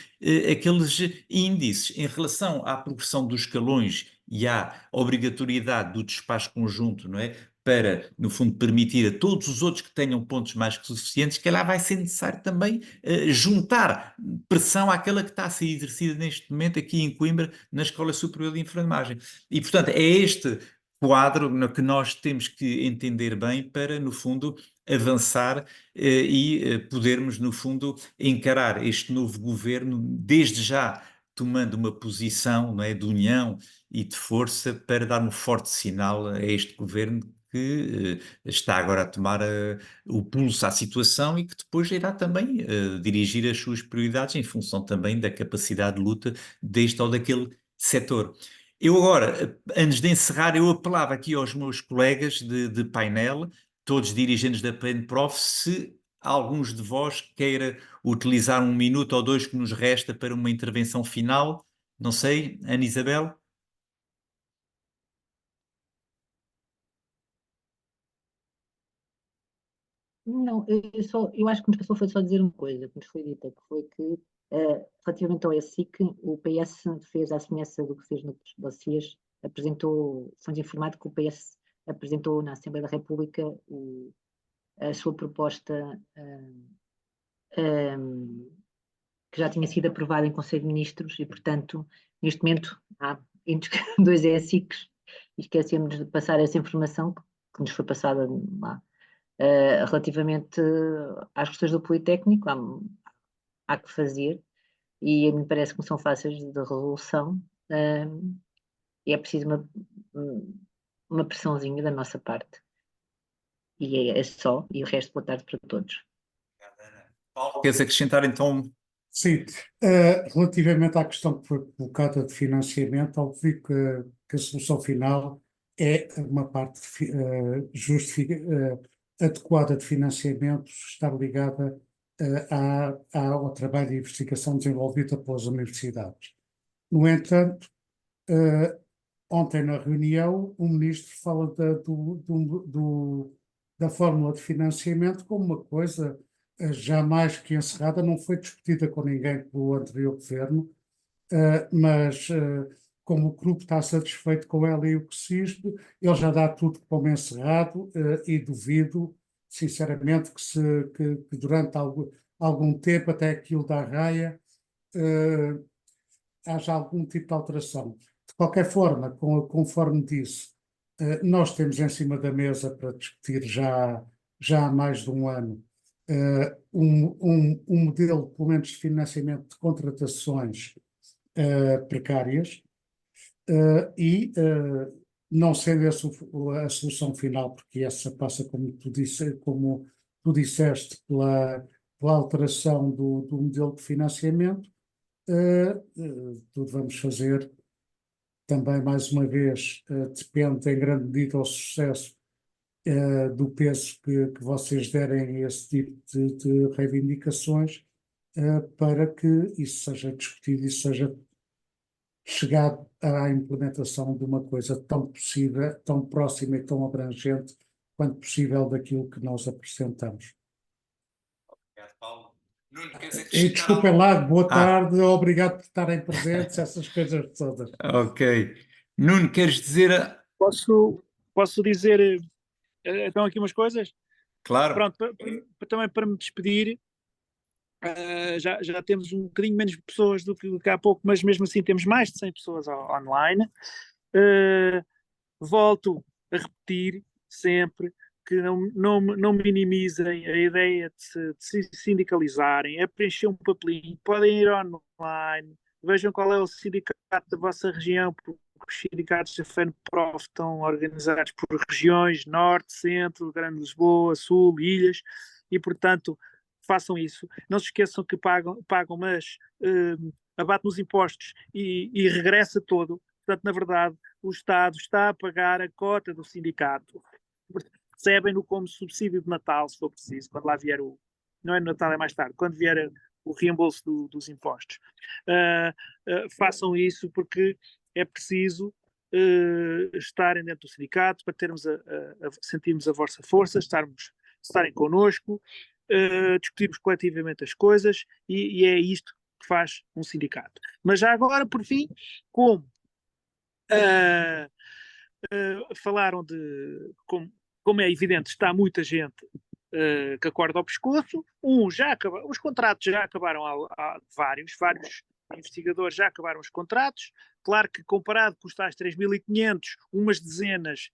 índices em relação à progressão dos escalões e à obrigatoriedade do despacho conjunto, não é? Para, no fundo, permitir a todos os outros que tenham pontos mais que suficientes, que lá vai ser necessário também juntar pressão àquela que está a ser exercida neste momento aqui em Coimbra, na Escola Superior de Enfermagem. E, portanto, é este quadro que nós temos que entender bem para, no fundo, avançar e podermos, no fundo, encarar este novo governo, desde já tomando uma posição, não é, de união e de força para dar um forte sinal a este governo que está agora a tomar o pulso à situação e que depois irá também dirigir as suas prioridades em função também da capacidade de luta deste ou daquele setor. Eu agora, antes de encerrar, eu apelava aqui aos meus colegas de painel, todos dirigentes da PENPROF, se alguns de vós queira utilizar 1 minuto ou 2 que nos resta para uma intervenção final. Não sei, Ana Isabel? Não, eu acho que nos passou foi só dizer uma coisa, que nos foi dita, que foi que, relativamente ao ESIC, o PS fez, à semelhança do que fez noutros dossiês, fomos informados que o PS apresentou na Assembleia da República a sua proposta, que já tinha sido aprovada em Conselho de Ministros e, portanto, neste momento há 2 ESICs e esquecemos de passar essa informação que nos foi passada lá. Relativamente às questões do Politécnico, há que fazer, e me parece que não são fáceis de resolução, e é preciso uma pressãozinha da nossa parte. E é só, e o resto, boa tarde para todos. Paulo, queres acrescentar então? Sim, relativamente à questão que foi colocada de financiamento, óbvio que a solução final é uma parte adequada de financiamento estar ligada ao trabalho de investigação desenvolvida pelas universidades. No entanto, ontem na reunião o ministro fala da fórmula de financiamento como uma coisa já mais que encerrada, não foi discutida com ninguém pelo anterior governo, mas como o grupo está satisfeito com ela e o que existe, ele já dá tudo como encerrado, e duvido, sinceramente, que durante algum tempo, até aquilo da raia, haja algum tipo de alteração. De qualquer forma, conforme disse, nós temos em cima da mesa para discutir já há mais de um ano um modelo, pelo menos, de financiamento de contratações precárias, e não sendo essa a solução final, porque essa passa, como tu disseste, pela alteração do modelo de financiamento, tudo vamos fazer também, mais uma vez, depende em grande medida ao sucesso do peso que vocês derem a esse tipo de reivindicações, para que isso seja discutido e seja chegado à implementação de uma coisa tão possível, tão próxima e tão abrangente quanto possível daquilo que nós apresentamos. Obrigado, Paulo. Nuno, queres E acrescentar desculpem algo? lá, boa tarde, obrigado por estarem presentes, essas coisas todas. Ok. Nuno, queres dizer? Posso dizer então aqui umas coisas? Claro. Pronto, também para me despedir, já temos um bocadinho menos pessoas do que há pouco, mas mesmo assim temos mais de 100 pessoas online. Volto a repetir sempre que não minimizem a ideia de se sindicalizarem, a preencher um papelinho, podem ir online, vejam qual é o sindicato da vossa região, porque os sindicatos da FENPROF estão organizados por regiões, Norte, Centro, Grande Lisboa, Sul, Ilhas, e portanto façam isso. Não se esqueçam que pagam mas abate nos impostos e regressa todo. Portanto, na verdade, o Estado está a pagar a cota do sindicato. Recebem-no como subsídio de Natal, se for preciso, quando lá vier não é no Natal, é mais tarde, quando vier o reembolso dos impostos. Façam isso porque é preciso estarem dentro do sindicato, para sentirmos a vossa força, estarem connosco, discutirmos coletivamente as coisas, e é isto que faz um sindicato. Mas já agora, por fim, como falaram como é evidente, está muita gente que acorda ao pescoço, os contratos já acabaram, há vários investigadores já acabaram os contratos. Claro que comparado com os tais 3.500, umas dezenas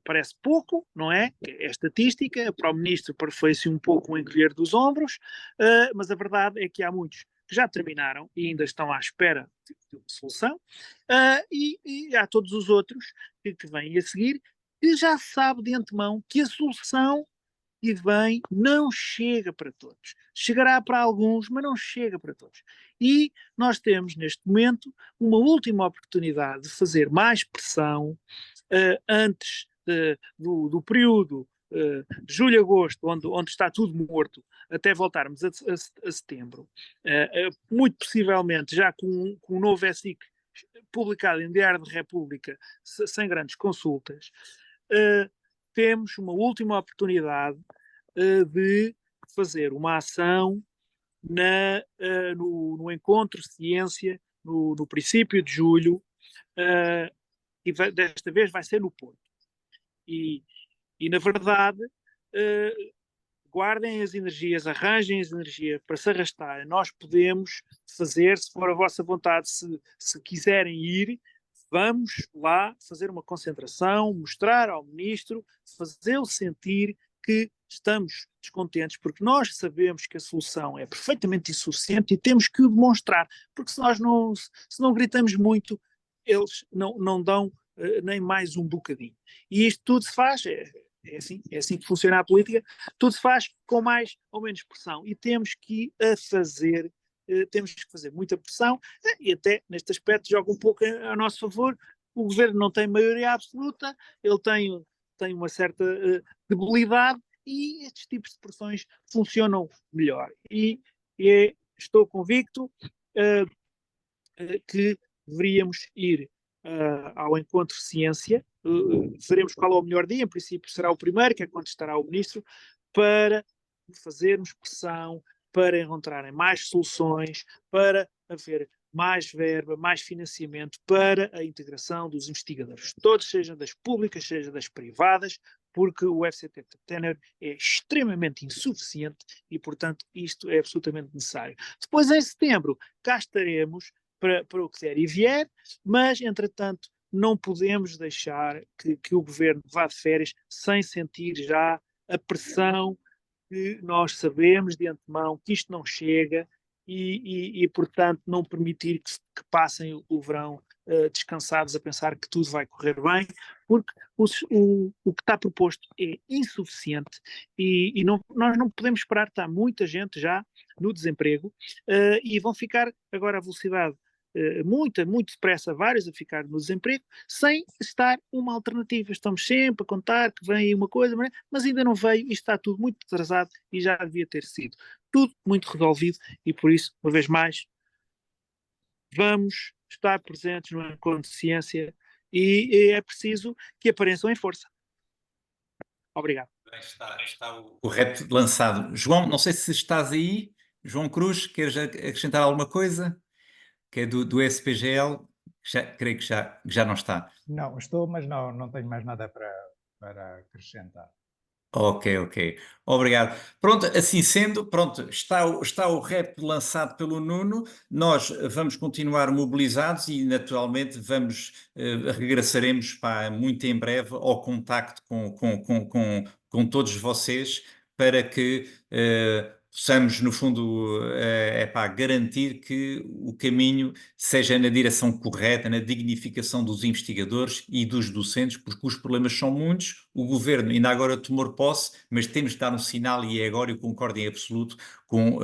parece pouco, não é? É estatística, para o ministro foi-se um pouco um encolher dos ombros, mas a verdade é que há muitos que já terminaram e ainda estão à espera de uma solução, e há todos os outros que vêm a seguir, que já se sabe de antemão que a solução que vem não chega para todos. Chegará para alguns, mas não chega para todos. E nós temos, neste momento, uma última oportunidade de fazer mais pressão antes do período julho-agosto, onde está tudo morto, até voltarmos a setembro. Muito possivelmente já com o novo ESIC publicado em Diário de República, sem grandes consultas, temos uma última oportunidade de fazer uma ação no Encontro Ciência, no princípio de julho, e desta vez vai ser no Porto. E na verdade, guardem as energias, arranjem as energias para se arrastarem. Nós podemos fazer, se for a vossa vontade, se quiserem ir, vamos lá fazer uma concentração, mostrar ao ministro, fazê-lo sentir que estamos descontentes, porque nós sabemos que a solução é perfeitamente insuficiente e temos que o demonstrar, porque se não gritamos muito, eles não dão nem mais um bocadinho. E isto tudo se faz, é assim que funciona a política, tudo se faz com mais ou menos pressão, e temos que fazer muita pressão, e até neste aspecto joga um pouco a nosso favor. O governo não tem maioria absoluta, ele tem uma certa debilidade, e estes tipos de pressões funcionam melhor. E estou convicto que deveríamos ir ao Encontro Ciência, veremos qual é o melhor dia, em princípio será o primeiro, que é quando estará o ministro, para fazermos pressão, para encontrarem mais soluções, para haver mais verba, mais financiamento para a integração dos investigadores, todos, seja das públicas, seja das privadas, porque o FCT Tenor é extremamente insuficiente e, portanto, isto é absolutamente necessário. Depois, em setembro, cá estaremos para o que der e vier, mas, entretanto, não podemos deixar que o governo vá de férias sem sentir já a pressão que nós sabemos de antemão que isto não chega e portanto, não permitir que passem o verão descansados a pensar que tudo vai correr bem, porque o que está proposto é insuficiente e nós não podemos esperar. Está muita gente já no desemprego e vão ficar agora a velocidade muito depressa, vários a ficar no desemprego, sem estar uma alternativa. Estamos sempre a contar que vem aí uma coisa, mas ainda não veio, e está tudo muito atrasado e já devia ter sido tudo muito resolvido, e por isso, uma vez mais, vamos estar presentes no Encontro de Ciência e é preciso que apareçam em força. Obrigado. Está o repto lançado. João, não sei se estás aí. João Cruz, queres acrescentar alguma coisa? Que é do SPGL, creio que já não está. Não, estou, mas não tenho mais nada para acrescentar. Ok. Obrigado. Pronto, assim sendo, pronto, está o rap lançado pelo Nuno, nós vamos continuar mobilizados e naturalmente regressaremos muito em breve ao contacto com todos vocês para que possamos, no fundo, garantir que o caminho seja na direção correta, na dignificação dos investigadores e dos docentes, porque os problemas são muitos. O governo ainda agora tomou posse, mas temos de dar um sinal, e é agora, eu concordo em absoluto com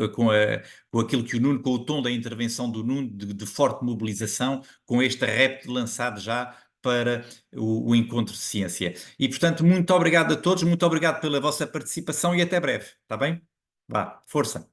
aquilo que o Nuno, com o tom da intervenção do Nuno, de forte mobilização, com este repto lançado já para o Encontro de Ciência. E, portanto, muito obrigado a todos, muito obrigado pela vossa participação e até breve, está bem? Vá, força!